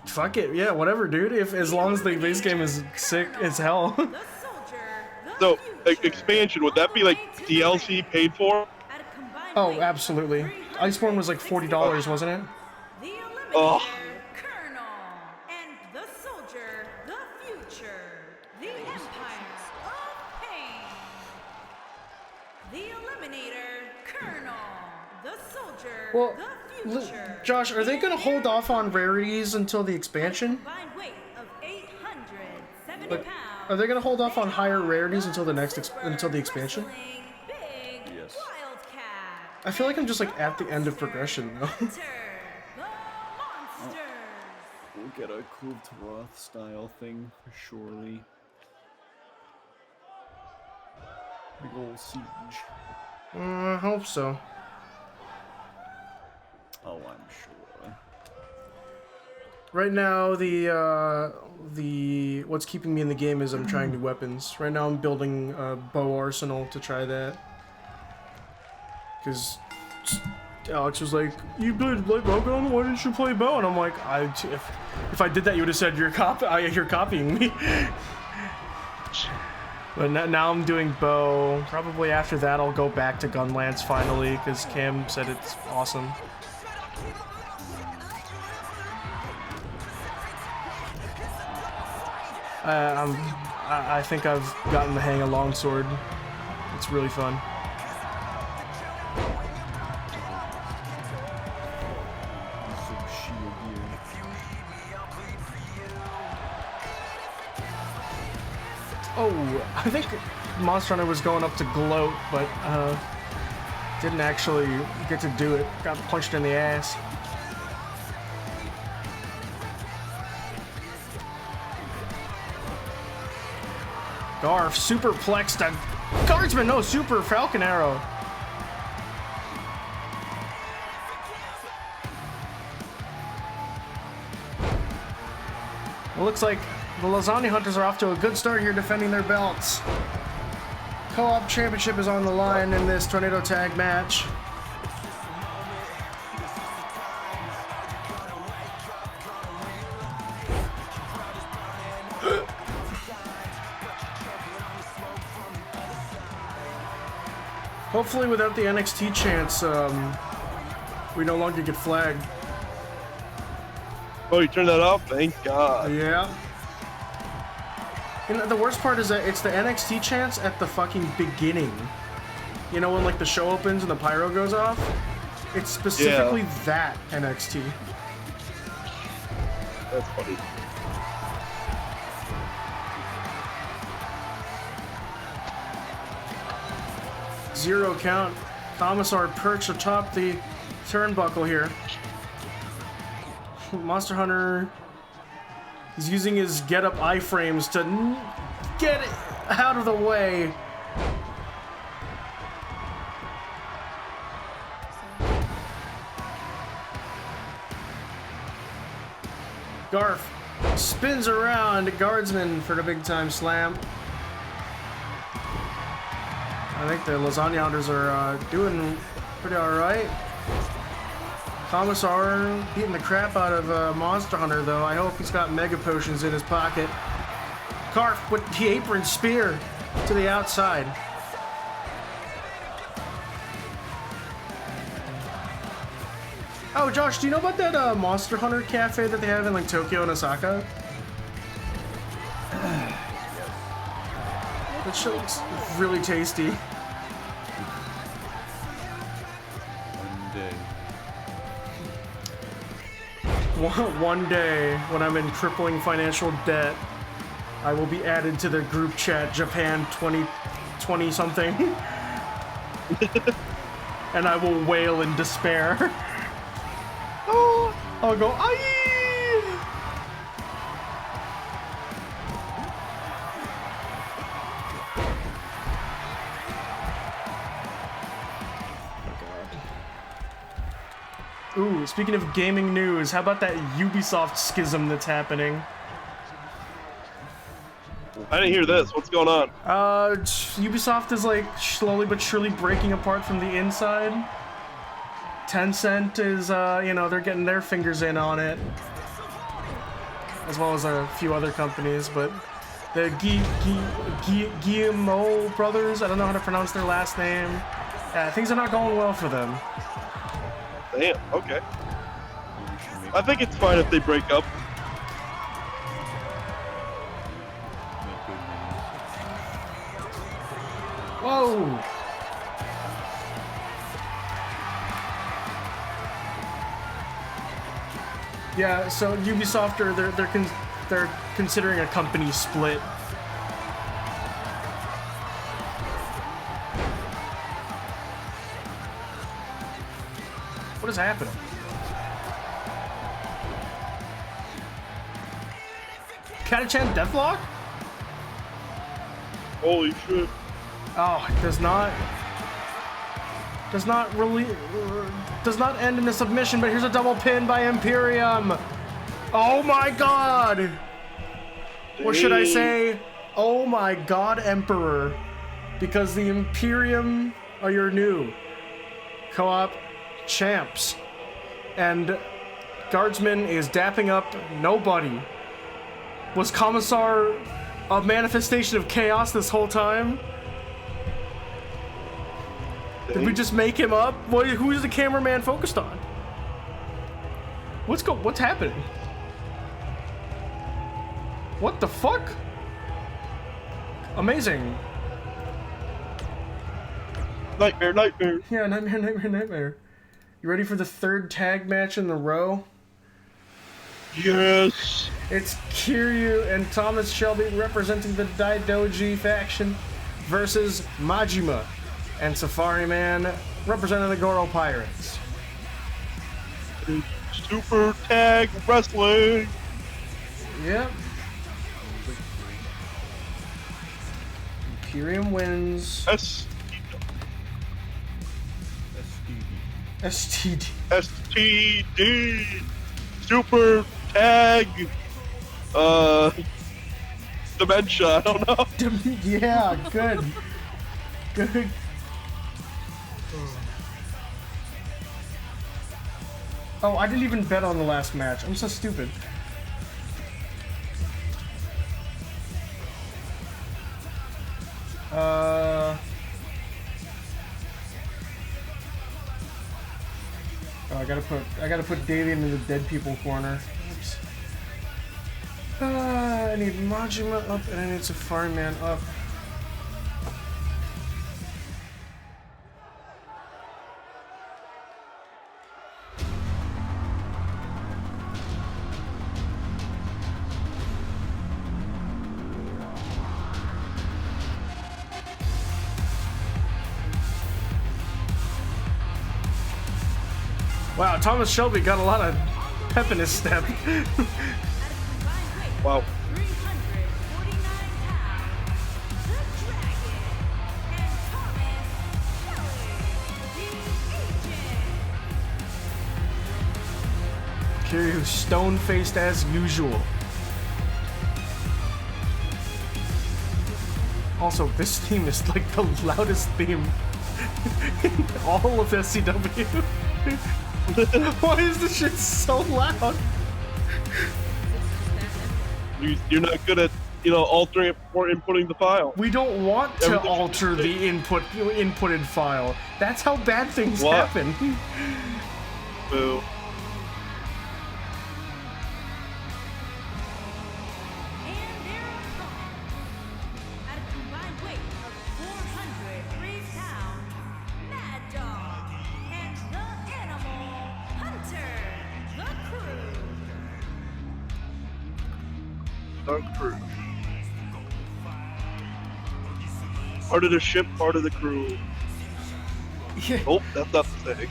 Fuck it, yeah, whatever, dude. As long as the base game is sick as hell. The soldier, the So, future. expansion, would that be like DLC paid for? At a combined Oh, weight absolutely. of Iceborne was like $40, wasn't it? The Eliminator, Oh. Colonel, and the soldier, the future, the Empire of Pain. The Eliminator, Colonel, the soldier, Well, the future. Josh, are they gonna hold off on rarities until the expansion? Combined weight of 870 But pounds. are they gonna hold off on higher rarities until the until the expansion? Wrestling Big Yes. Wildcat. I feel like I'm just like at the end of progression though. Hunter, the monsters. We'll get a Clove Roth style thing, surely. Big ol' siege. I hope so. Oh, I'm sure. Right now, the what's keeping me in the game is I'm trying new weapons. Right now, I'm building a bow arsenal to try that. Because Alex was like, "You played Rogan? Why didn't you play Bo?" And I'm like, if I did that, you would have said you're copying me. But now I'm doing Bo. Probably after that, I'll go back to Gunlance finally, because Cam said it's awesome. I think I've gotten the hang of Longsword. It's really fun. Oh, I think Monster Hunter was going up to gloat, but didn't actually get to do it. Got punched in the ass. Garf, superplex to Guardsman, no, super Falcon Arrow. It looks like the Lasagna Hunters are off to a good start here defending their belts. Co-op championship is on the line in this tornado tag match. Hopefully without the NXT chance, we no longer get flagged. Oh, you turned that off? Thank God. Yeah. And the worst part is that it's the NXT chants at the fucking beginning. You know, when like the show opens and the pyro goes off? It's specifically that NXT. That's funny. Zero count. Commissar perched atop the turnbuckle here. Monster Hunter is using his get-up iframes to get it out of the way. Garf spins around Guardsman for the big-time slam. I think the Lasagna Hunters are doing pretty alright. Commissar beating the crap out of Monster Hunter, though. I hope he's got mega potions in his pocket. Garf with the apron spear to the outside. Oh, Josh, do you know about that Monster Hunter cafe that they have in like Tokyo and Osaka? That shit looks really tasty. One day, when I'm in crippling financial debt, I will be added to the group chat Japan 2020 something. And I will wail in despair. Oh, I'll go, aye! Ooh, speaking of gaming news, how about that Ubisoft schism that's happening? I didn't hear this. What's going on? Ubisoft is like slowly but surely breaking apart from the inside. Tencent is, you know, they're getting their fingers in on it. As well as a few other companies, but the Guillemot brothers, I don't know how to pronounce their last name. Things are not going well for them. Damn, okay. I think it's fine if they break up. Whoa! Yeah, so Ubisoft are they're considering a company split. What is happening? Catachan Deathlock? Holy shit. Oh, it does not end in a submission, but here's a double pin by Imperium. Oh my god! What should I say? Oh my god, Emperor. Because the Imperium are your new co-op champs. And Guardsman is dapping up nobody. Was Commissar a manifestation of chaos this whole time? Did we just make him up? Who is the cameraman focused on? What's happening? What the fuck? Amazing. Nightmare, nightmare. Yeah, nightmare, nightmare, nightmare. You ready for the third tag match in a row? Yes. It's Kiryu and Thomas Shelby representing the Daidoji faction versus Majima and Safari Man representing the Goro Pirates. Super tag wrestling. Yep. Kiryu wins. STD. STD. Super tag. Dementia. I don't know. Yeah, good. Good. Oh, I didn't even bet on the last match. I'm so stupid. Oh, I gotta put Davian in the dead people corner. Oops. I need Majima up and I need Safari Man up. Wow, Thomas Shelby got a lot of pep in his step. Wow. 349 pounds, the Dragon, and Thomas Shelby, the Agent. Kiryu stone-faced as usual. Also, this theme is like the loudest theme in all of SCW. Why is this shit so loud? You're not good at, altering it before inputting the file. We don't want to Everything alter the inputted file. That's how bad things What? happen. Boo. And their opponent, at a combined weight of 403 pounds, Mad Dog, and the Animal Hunter, the Crew. Dark crew. Part of the ship, part of the crew. Yeah. Oh, that's not the thing.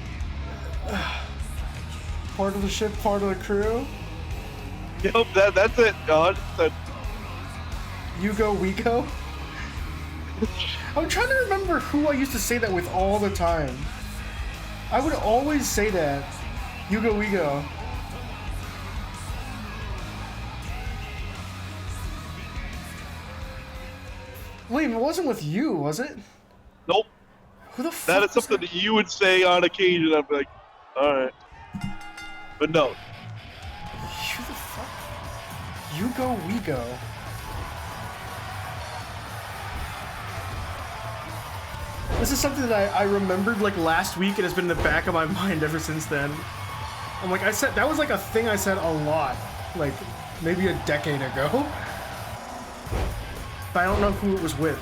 Part of the ship, part of the crew. Yep, that's it, John. You go, we go. I'm trying to remember who I used to say that with all the time. I would always say that. You go, we go. Wait, it wasn't with you, was it? Nope. Who the fuck? That is was something that you would say on occasion. I'd be like, alright. But no. Who the fuck? You go, we go. This is something that I remembered like last week and has been in the back of my mind ever since then. I'm like, I said, that was like a thing I said a lot. Like, maybe a decade ago. But I don't know who it was with.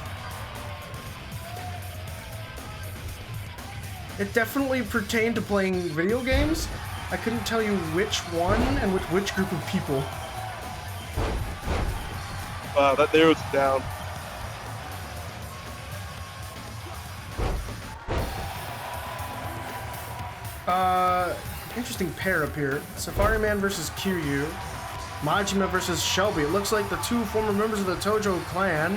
It definitely pertained to playing video games. I couldn't tell you which one and with which group of people. Wow, that narrows it down. Interesting pair up here. Safari Man versus Kiryu. Majima versus Shelby. It looks like the two former members of the Tojo clan,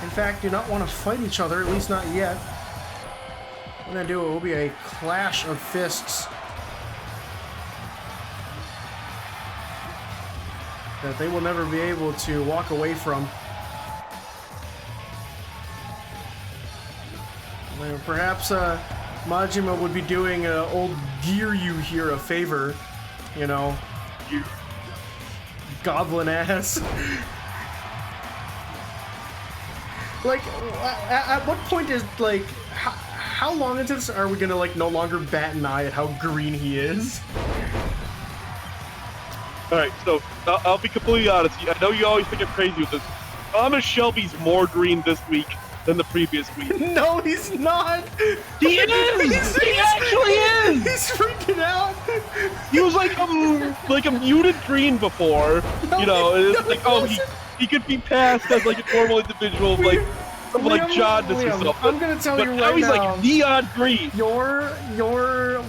in fact, do not want to fight each other, at least not yet. What they're gonna do, it will be a clash of fists that they will never be able to walk away from. Perhaps Majima would be doing old Giryu here a favor, you know. Goblin ass. Like, at what point is, like, how long into this are we gonna, like, no longer bat an eye at how green he is? Alright, so, I'll be completely honest. I know you always think I'm crazy with this. Thomas Shelby's more green this week than the previous week. No, he's not! He is! He actually is! He's freaking out! He was like a muted green before, No, you know, and it's no, like, he oh, wasn't. he could be passed as like a normal individual, like Liam, jaundice or Liam, something. I'm gonna tell But you now right he's now. like neon green.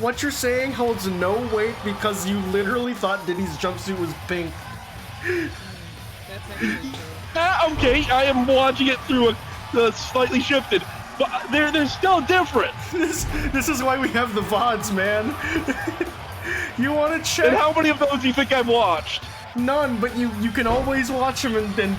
What you're saying holds no weight because you literally thought Diddy's jumpsuit was pink. That's actually true. Okay, I am watching it through a slightly shifted, but there's still a difference. This is why we have the VODs, man. You want to check? And how many of those do you think I've watched? None, but you can always watch them and then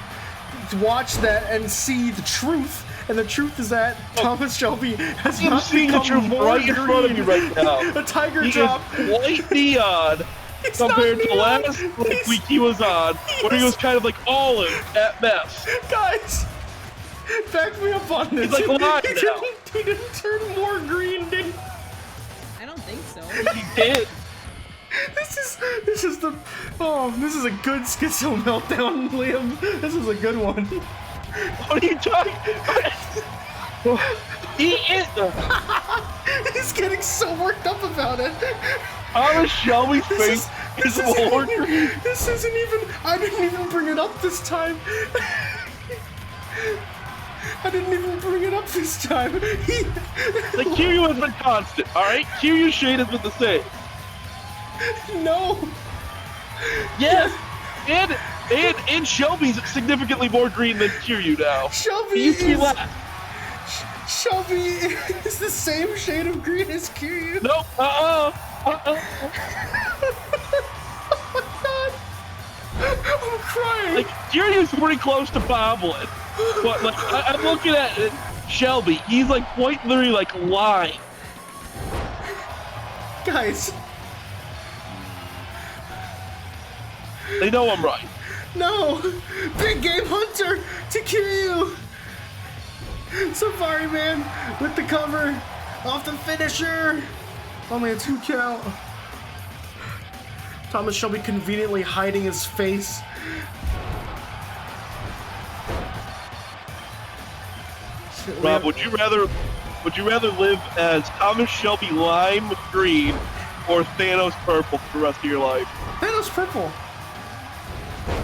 watch that and see the truth. And the truth is that Thomas Shelby has I'm not seeing the become truth more right in front of green. you right now. A tiger He drop. is white neon It's compared not to neon. last week he was on, where he was kind of like olive at best. Guys, back me up on this. He's like lying now. He didn't turn more green, did he? I don't think so. He did. This is a good schizo meltdown, Liam. This is a good one. What are you talking? He is. He's getting so worked up about it. Thomas Shelby's face is more green. This isn't even. I didn't even bring it up this time. I didn't even bring it up this time. The Kiryu has been constant, alright? Kiryu shade has been the same. No. Yes! And Shelby's significantly more green than Kiryu now. Shelby He used to be is. less. Shelby is the same shade of green as Kiryu. Nope, Oh my god. I'm crying. Like, Kiryu's pretty close to Boblin. But, like, I'm looking at Shelby. He's, like, quite literally, like, lying. Guys, They know I'm right. no. Big Game Hunter to Kiryu. Safari Man with the cover off the finisher. Only a 2 count. Thomas Shelby conveniently hiding his face. Rob, would you rather live as Thomas Shelby lime green or Thanos purple for the rest of your life? Thanos purple.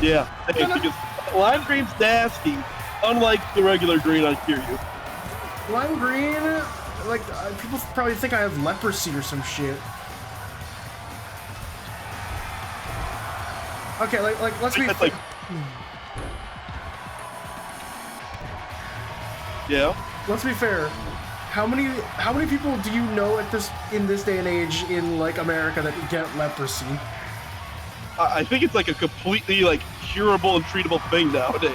Yeah, because lime green's nasty, unlike the regular green on Kiryu. Lime green, like, people probably think I have leprosy or some shit. Okay, like let's be. That's like, yeah. Let's be fair. How many people do you know in this day and age in like America that get leprosy? I think it's like a completely like curable and treatable thing nowadays.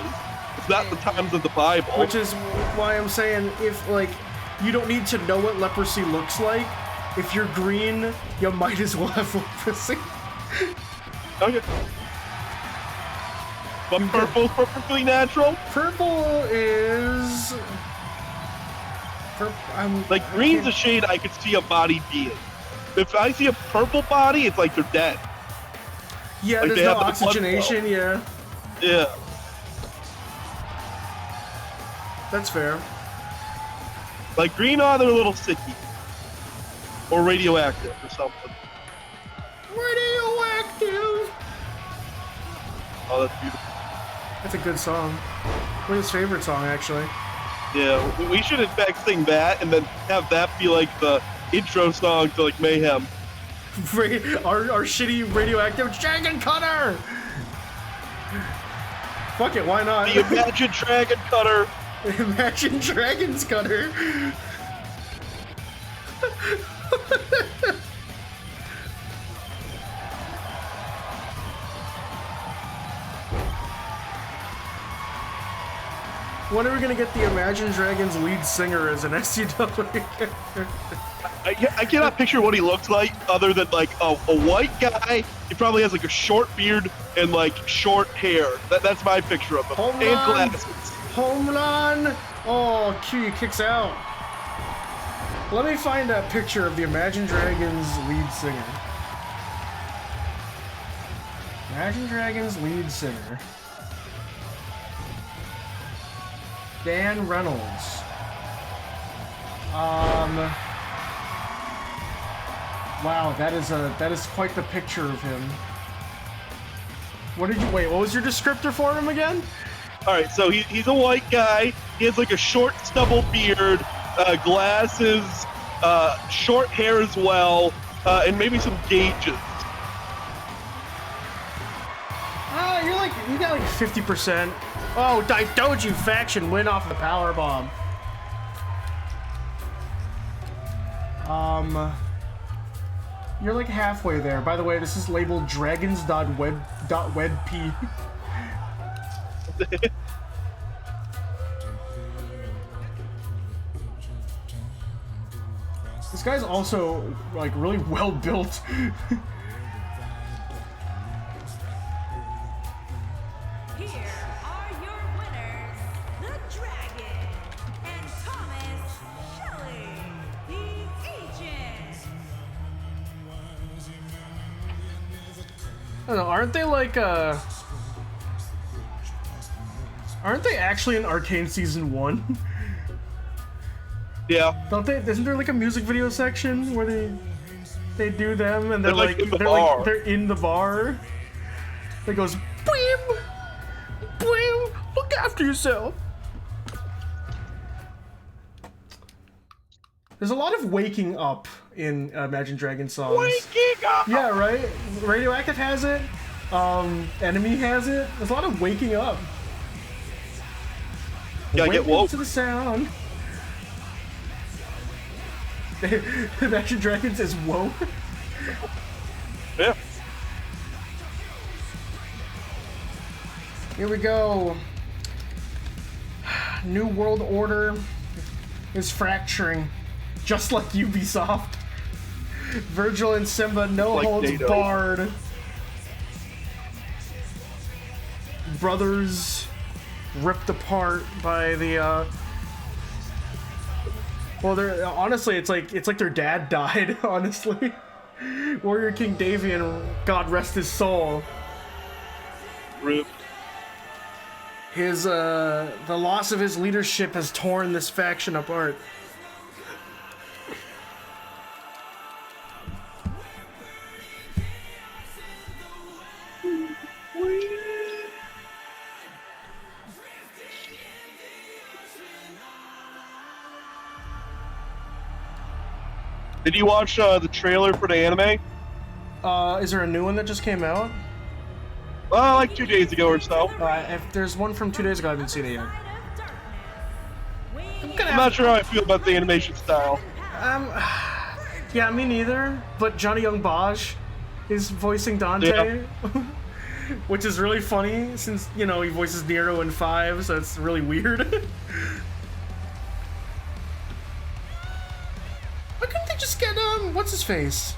It's not the times of the Bible. Which is why I'm saying if like you don't need to know what leprosy looks like. If you're green, you might as well have leprosy. Okay. But purple's perfectly natural. Purple is. Like green's a shade I could see a body being. If I see a purple body, it's like they're dead. Yeah, like there's they no have the blood oxygenation. flow. Yeah, Yeah. that's fair. Like green, they're a little sicky. Or radioactive or something. Radioactive. Oh, that's beautiful. That's a good song. Wayne's favorite song, actually. Yeah, we should in fact sing that and then have that be like the intro song to like Mayhem. Our shitty radioactive Dragon Cutter! Fuck it, why not? The Imagine Dragon Cutter. Imagine Dragon's Cutter. When are we gonna get the Imagine Dragons lead singer as an SCW character? I cannot picture what he looks like other than like a white guy. He probably has like a short beard and like short hair. That's my picture of him. Home and run! glasses. Home run! Oh, Q kicks out. Let me find a picture of the Imagine Dragons lead singer. Imagine Dragons lead singer. Dan Reynolds. Wow, that is quite the picture of him. What was your descriptor for him again? Alright, so he's a white guy. He has like a short stubble beard, glasses, short hair as well, and maybe some gauges. You got like 50%. Oh, Daidoji faction win off the power bomb. You're like halfway there. By the way, this is labeled dragons.webp. This guy's also like really well built. Here are your winners, the Dragon and Thomas Shelley, the Agent. I don't know, aren't they actually in Arcane Season 1? Yeah. Don't they? Isn't there like a music video section where they do them and they're like in the bar. they're in the bar? It goes bwim, bwim. Look after yourself. There's a lot of waking up in Imagine Dragons songs. Waking up! Yeah, right. Radioactive has it. Enemy has it. There's a lot of waking up. Gotta get woke. To the sound. Imagine Dragons is woke. Yeah. Here we go. New World Order is fracturing, just like Ubisoft. Virgil and Simba, no Like holds NATO. barred. Brothers ripped apart by the. Well, they're honestly, it's like their dad died. Honestly, Warrior King Davian, God rest his soul. Rip. The loss of his leadership has torn this faction apart. Did you watch the trailer for the anime? Is there a new one that just came out? Like 2 days ago or so. If there's one from 2 days ago, I haven't seen it yet. I'm not sure how I feel about the animation style. Yeah, me neither. But Johnny Young Bosch is voicing Dante, which is really funny since he voices Nero in 5, so it's really weird. Why couldn't they just get what's his face?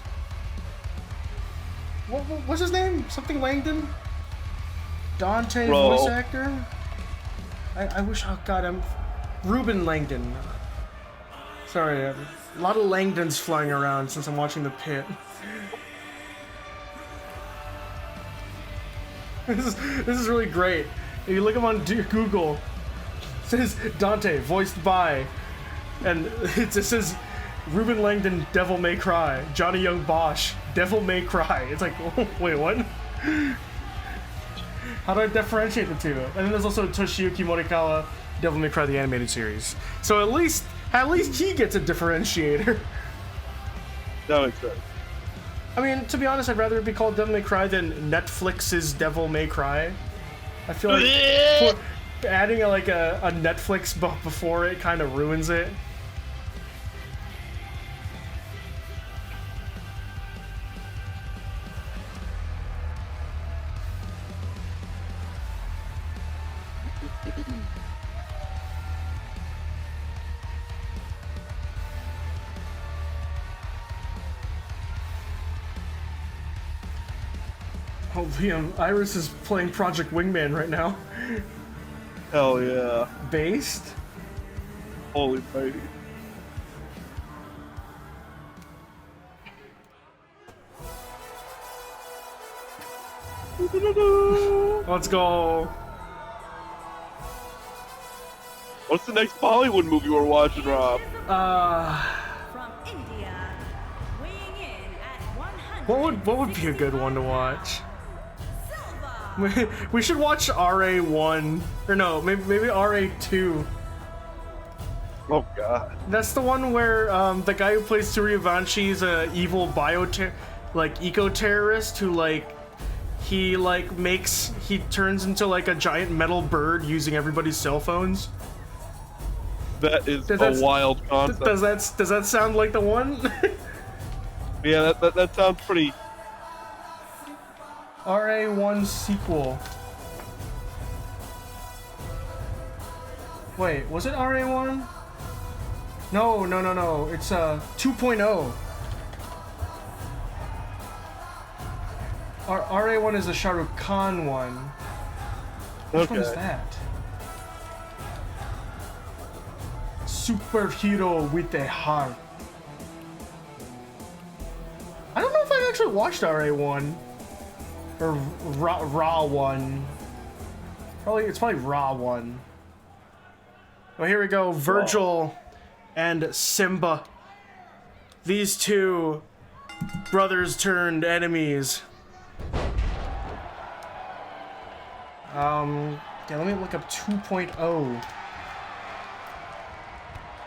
What's his name? Something Langdon? Dante Bro. voice actor? I wish, oh god, Ruben Langdon. Sorry, a lot of Langdons flying around since I'm watching The Pit. This is really great. If you look him on Google, it says Dante, voiced by, and it just says Ruben Langdon, Devil May Cry. Johnny Young Bosch, Devil May Cry. It's like, oh, wait, what? How do I differentiate the two? And then there's also Toshiyuki Morikawa, Devil May Cry the animated series. So at least he gets a differentiator. That makes sense. I mean, to be honest, I'd rather it be called Devil May Cry than Netflix's Devil May Cry. I feel like adding a Netflix before it kind of ruins it. Oh, Liam, Iris is playing Project Wingman right now. Hell yeah. Based? Holy baby. Let's go. What's the next Bollywood movie we're watching, Rob? From India, weighing in at 100. What would be a good one to watch? Silva. We should watch RA1 or no, maybe RA2. Oh god. That's the one where the guy who plays Suryavanshi is a evil eco-terrorist who he turns into like a giant metal bird using everybody's cell phones. That is a wild concept. Does that sound like the one? Yeah, that sounds pretty. RA1 sequel. Wait, was it RA1? No. It's 2.0. RA1 is the Shah Rukh Khan one. Which one is that? Superhero with a heart. I don't know if I actually watched RA1 or Raw 1. It's probably Raw 1. Well, here we go. Virgil and Simba. These two brothers turned enemies. Yeah, let me look up 2.0.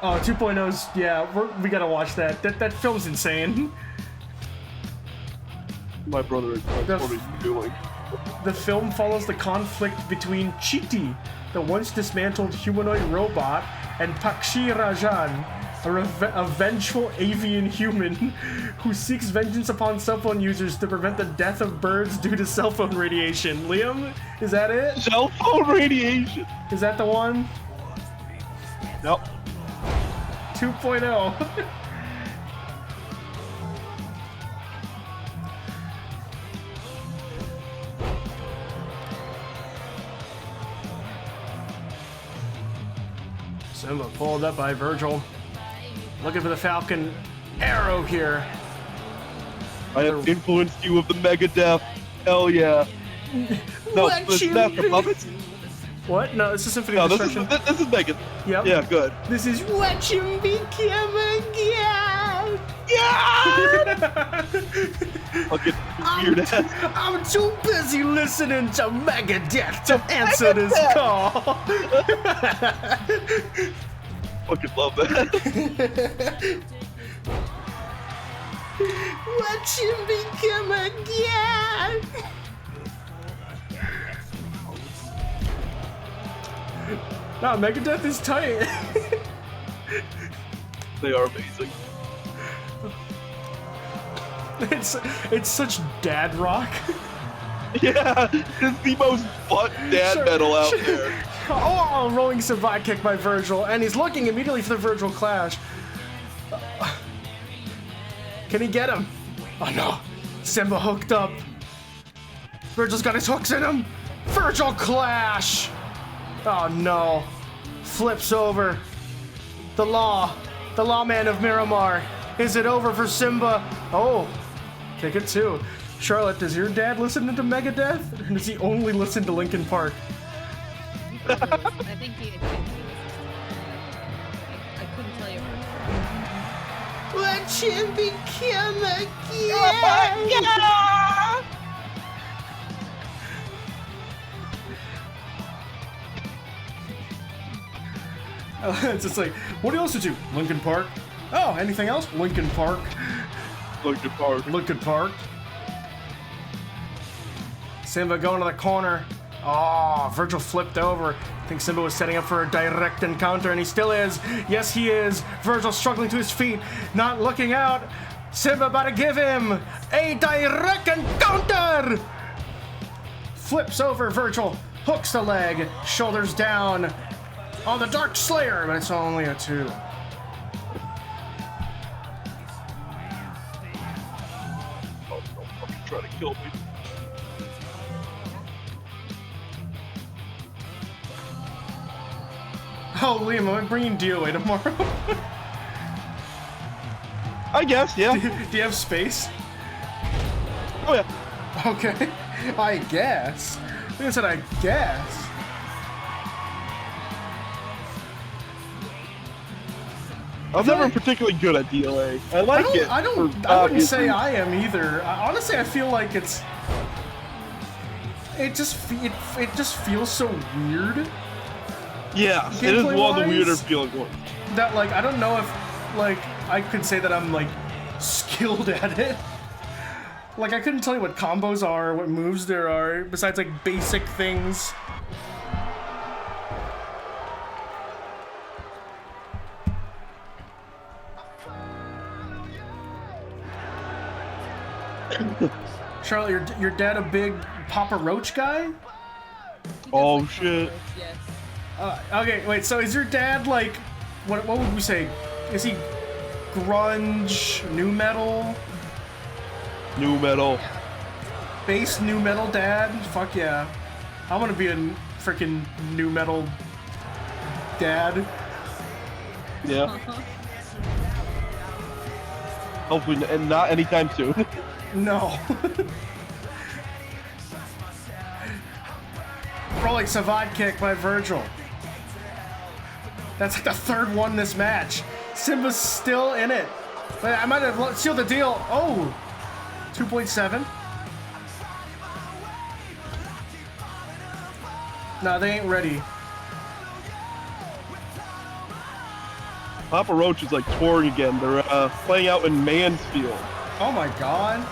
Oh, 2.0's, yeah, we gotta watch that. That film's insane. My brother is what he's doing. The film follows the conflict between Chiti, the once dismantled humanoid robot, and Pakshi Rajan, a vengeful avian human who seeks vengeance upon cell phone users to prevent the death of birds due to cell phone radiation. Liam, is that it? Cell phone radiation? Is that the one? Nope. 2.0. Simba pulled up by Virgil. Looking for the Falcon arrow here. I have influenced you with the Megadeth. Hell yeah. No, this is Master Puppets. What? No, it's a Symphony No, of this is Destruction. Megadeth. Yep. Yeah, good. This is Watch Him Become Again. Yeah! Fucking weird ass. I'm too busy listening to Megadeth to answer this call. Fucking love that. Watch him become again. Nah, Megadeth is tight. They are amazing. It's such dad rock. Yeah, it's the most butt dad metal out there. Oh, rolling Savai kick by Virgil, and he's looking immediately for the Virgil clash. Can he get him? Oh no, Simba hooked up. Virgil's got his hooks in him. Virgil clash. Oh no, flips over. The lawman of Miramar. Is it over for Simba? Oh, take it too. Charlotte, does your dad listen to Megadeth? Or does he only listen to Linkin Park? I think he I couldn't tell you. Watch him become again. It's just like, what else did you? Linkin Park. Oh, anything else? Linkin Park. Linkin Park. Linkin Park. Simba going to the corner. Oh, Virgil flipped over. I think Simba was setting up for a direct encounter, and he still is. Yes, he is. Virgil struggling to his feet, not looking out. Simba about to give him a direct encounter. Flips over Virgil, hooks the leg, shoulders down on the Dark Slayer, but it's only a 2. Oh, don't fucking try to kill me. Oh, Liam, am I bringing DOA tomorrow? I guess, yeah. Do you have space? Oh yeah. Okay. I guess. I think I said I guess. I'm never particularly good at DLA. I like it. I wouldn't say I am either. Honestly, I feel like it just feels so weird. Yeah, it is one of the Gameplay-wise, weirder feeling ones. That like I don't know if like I could say that I'm like skilled at it. Like I couldn't tell you what combos are, what moves there are, besides like basic things. Charlotte, your dad a big Papa Roach guy? He does Oh, like shit. combos, yes. Okay, wait, so is your dad like, what would we say? Is he grunge, new metal, New metal. bass new metal dad? Fuck yeah. I want to be a freaking new metal dad. Yeah. Uh-huh. Hopefully, and not anytime soon. No. Rolling Savant kick by Virgil. That's like the third one this match. Simba's still in it. But I might have sealed the deal. Oh, 2.7. No, they ain't ready. Papa Roach is like touring again. They're playing out in Mansfield. Oh my god.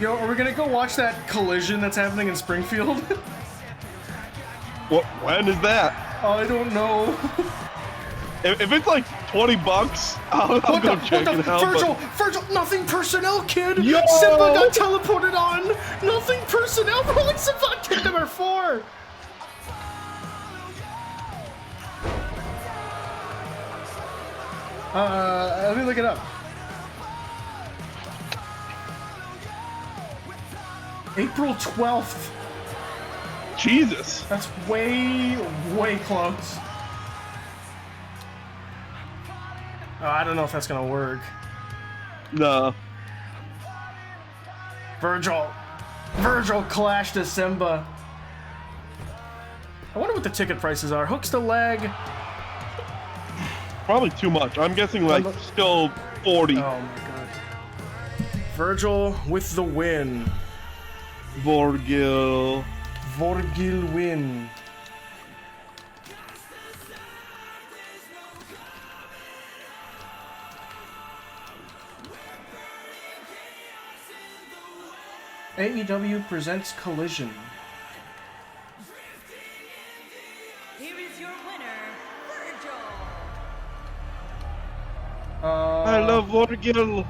Yo, are we gonna go watch that collision that's happening in Springfield? What? When is that? Oh, I don't know. If it's like $20, I'll go check it out. Virgil, nothing personnel, kid! Yo! Simba got teleported on! Nothing personnel, rolling Simba kick number 4! Let me look it up. April 12th. Jesus. That's way close. Oh, I don't know if that's gonna work. No. Virgil clash to Simba. I wonder what the ticket prices are. Hooks to leg. Probably too much. I'm guessing like still 40. Oh my god. Virgil with the win. Vorgil. Vorgil win. AEW presents Collision. Here is your winner, Virgil. I love Vorgil.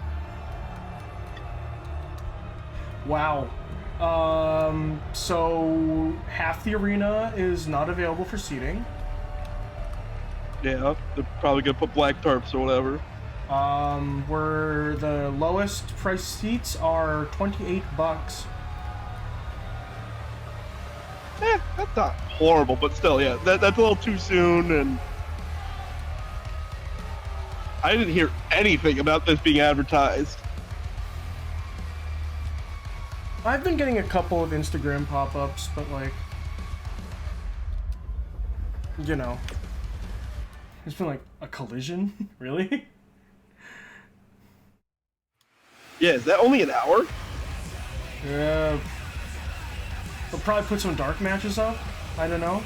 Wow. So half the arena is not available for seating. Yeah, they're probably gonna put black tarps or whatever. Where the lowest price seats are $28. That's not horrible, but still, yeah, that's a little too soon, and I didn't hear anything about this being advertised. I've been getting a couple of Instagram pop-ups, but like, you know, it's been like a collision, really? Yeah, is that only an hour? Yeah. They'll probably put some dark matches up. I don't know.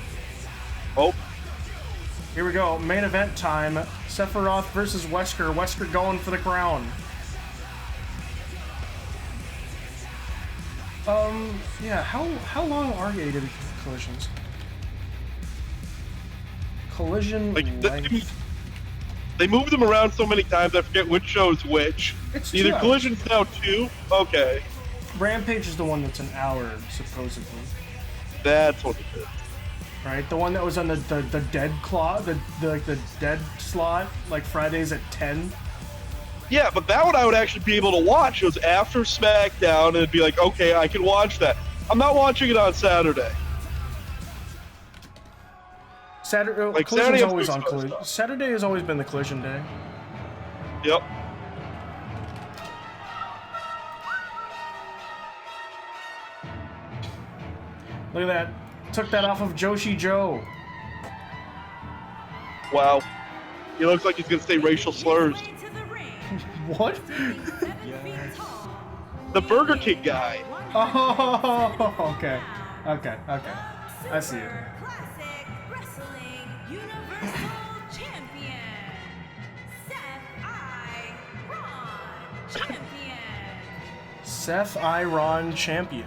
Oh, Here we go. Main event time. Sephiroth versus Wesker. Wesker going for the crown. Yeah, how long are AEW collisions? Collision like length. they move them around so many times, I forget which show's which. It's Either 2 hours. Collision's now 2? Okay. Rampage is the one that's an hour, supposedly. That's what it is. Right? The one that was on the dead claw, the dead slot, like Fridays at 10. Yeah, but that one I would actually be able to watch. It was after SmackDown, and it'd be like, okay, I can watch that. I'm not watching it on Saturday. Saturday, Like, collision's Saturday, always I'm on doing collision. stuff. Saturday has always been the collision day. Yep. Look at that. Took that off of Joshi Joe. Wow. He looks like he's gonna say racial slurs. Way to the ring, What? standing 7 feet tall, The Burger King guy. Oh, okay. Okay, okay. I see it. Super Classic Wrestling Universal Champion, Seth Iron Champion.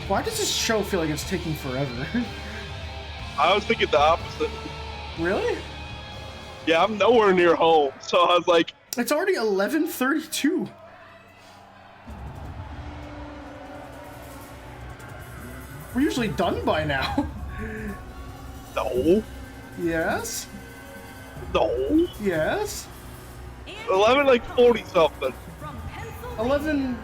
Why does this show feel like it's taking forever? I was thinking the opposite. Really? Yeah, I'm nowhere near home, so I was like, It's already 11:32. We're usually done by now. no, Yes? no. Yes? 11 like 40 something. From Pennsylvania, 11...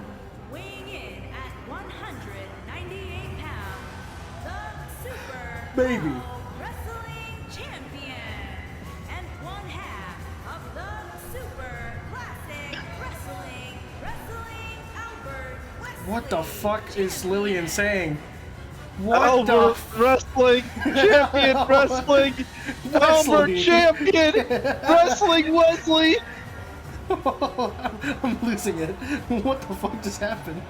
weighing in at 198 pounds, the Super Baby. Pro Wrestling Champion, and one half of the Super Classic Wrestling Albert Wesley. What the fuck is Lillian saying? What Albert the Wrestling Champion Wrestling Albert Wesley. Champion Wrestling Wesley. I'm losing it. What the fuck just happened?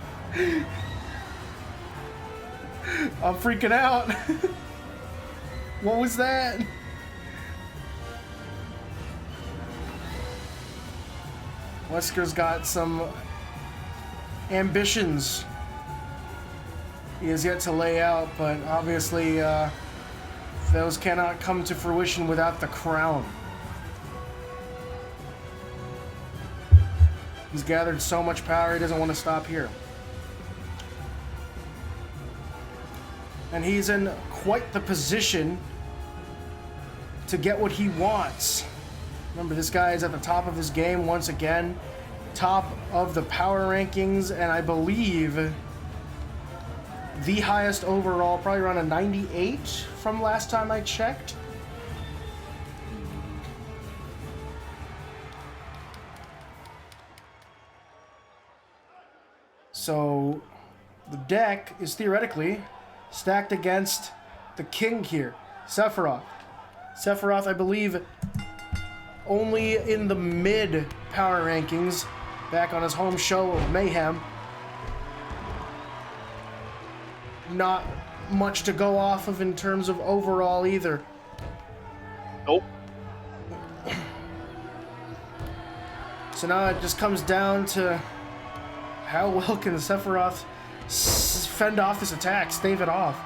I'm freaking out. What was that? Wesker's got some ambitions he has yet to lay out, but obviously those cannot come to fruition without the crown. He's gathered so much power, he doesn't want to stop here. And he's in quite the position to get what he wants. Remember, this guy is at the top of his game once again. Top of the power rankings, and I believe the highest overall, probably around a 98 from last time I checked. So the deck is theoretically stacked against the king here, Sephiroth. Sephiroth, I believe, only in the mid power rankings, back on his home show of Mayhem. Not much to go off of in terms of overall either. Nope. So now it just comes down to how well can Sephiroth fend off this attack, stave it off.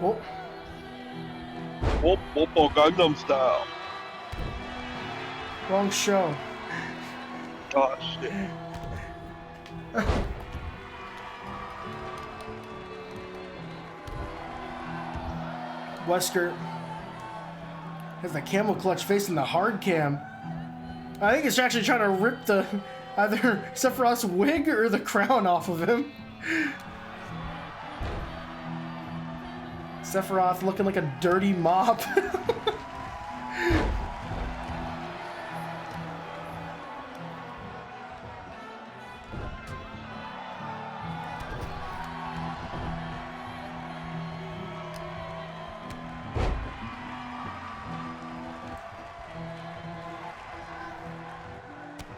Oh, Whoop, whoop, oh, Gangnam Style. wrong show. Oh, shit. Wesker has the camel clutch facing the hard cam. I think it's actually trying to rip the either Sephiroth's wig or the crown off of him. Sephiroth looking like a dirty mop.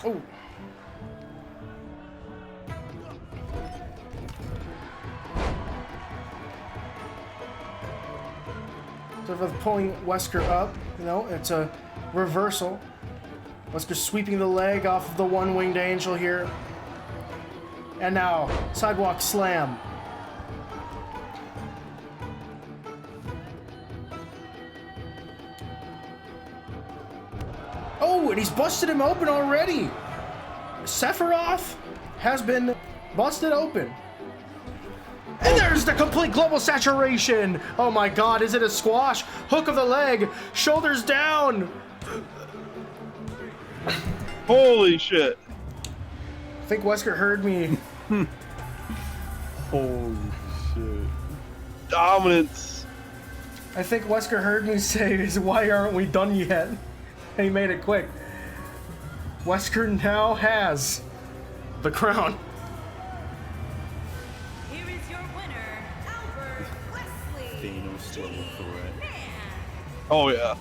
Oh. So for pulling Wesker up, you know, it's a reversal. Wesker sweeping the leg off of the one-winged angel here. And now, sidewalk slam. and he's busted him open already. Sephiroth has been busted open. And there's the complete global saturation. Oh my god, is it a squash? Hook of the leg, shoulders down. Holy shit. I think Wesker heard me. Holy shit. Dominance. I think Wesker heard me say, why aren't we done yet? And he made it quick. Wesker now has the crown. Here is your winner, Albert Wrasslin. Thanos level threat. Oh yeah.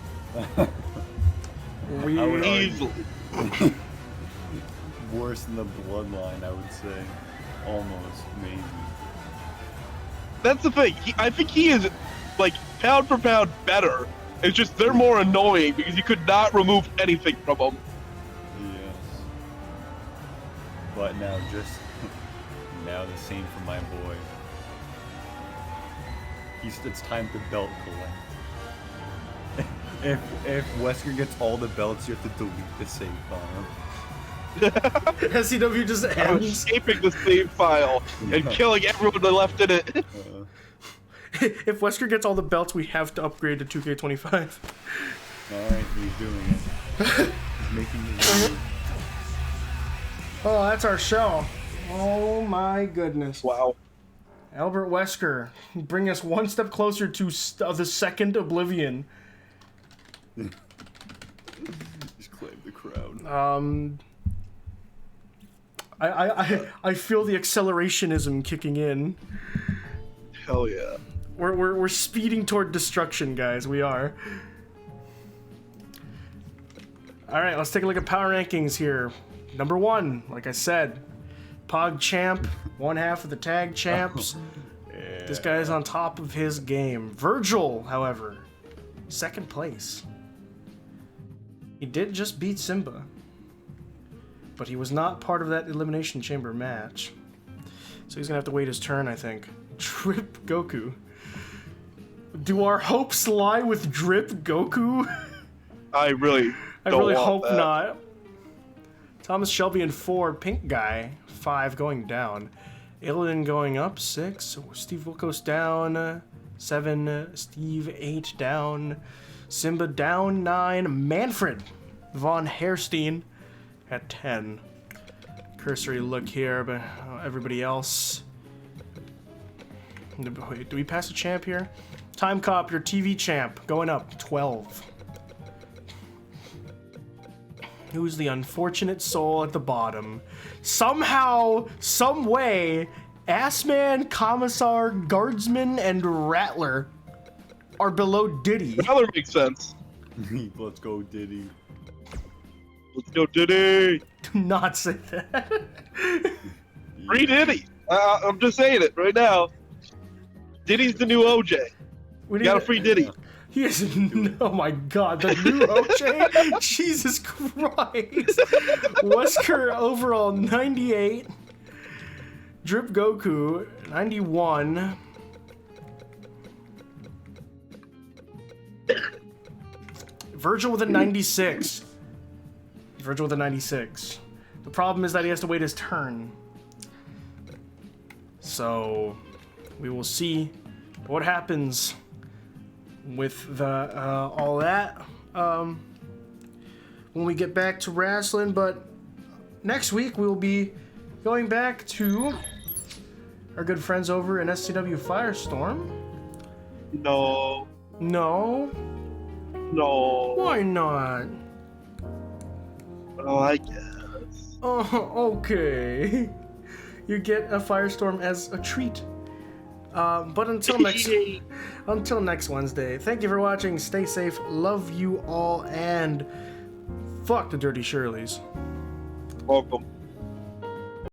We I would argue- Easily. Worse than the bloodline, I would say. Almost, maybe. That's the thing. I think he is, like, pound for pound better. It's just they're more annoying because you could not remove anything from them. Yes. But now now the same for my boy. It's time to belt collect. If Wesker gets all the belts, you have to delete the save file. SCW just I'm ends. escaping the save file and killing everyone that left in it. If Wesker gets all the belts, we have to upgrade to 2K25. Alright, he's doing it. He's making it. Oh, that's our show. Oh my goodness. Wow. Albert Wesker, bring us one step closer to the second Oblivion. Just claim the crown. I feel the accelerationism kicking in. Hell yeah. We're speeding toward destruction, guys. We are. All right, let's take a look at power rankings here. Number 1, like I said, Pog Champ, one half of the Tag Champs. This guy's on top of his game. Virgil, however, second place. He did just beat Simba, but he was not part of that Elimination Chamber match. So he's gonna have to wait his turn, I think. Drip Goku. Do our hopes lie with Drip Goku? I really I don't really want hope that. not. Thomas Shelby in 4, Pink Guy 5 going down, Illidan going up 6, Steve Wilkos down 7, Steve 8 down, Simba down 9, Manfred Von Hairstein at 10. Cursory look here, but everybody else. Wait, do we pass a champ here? Time Cop, your TV champ, going up 12. Who's the unfortunate soul at the bottom? Somehow, some way, Assman, Commissar, Guardsman, and Rattler are below Diddy. Rattler makes sense. Let's go, Diddy. Let's go, Diddy. Do not say that. Free Diddy. I'm just saying it right now. Diddy's the new OJ. We Got a need- free Diddy. He is. Oh my god, the new OJ? Jesus Christ. Wesker overall 98. Drip Goku 91. Virgil with a 96. Virgil with a 96. The problem is that he has to wait his turn. So we will see what happens with the all that when we get back to Wrasslin. But next week we will be going back to our good friends over in SCW Firestorm. No. No, No. why not? Oh, I guess. Oh, okay. You get a Firestorm as a treat. But until next Wednesday, thank you for watching. Stay safe. Love you all, and fuck the Dirty Shirleys. Welcome.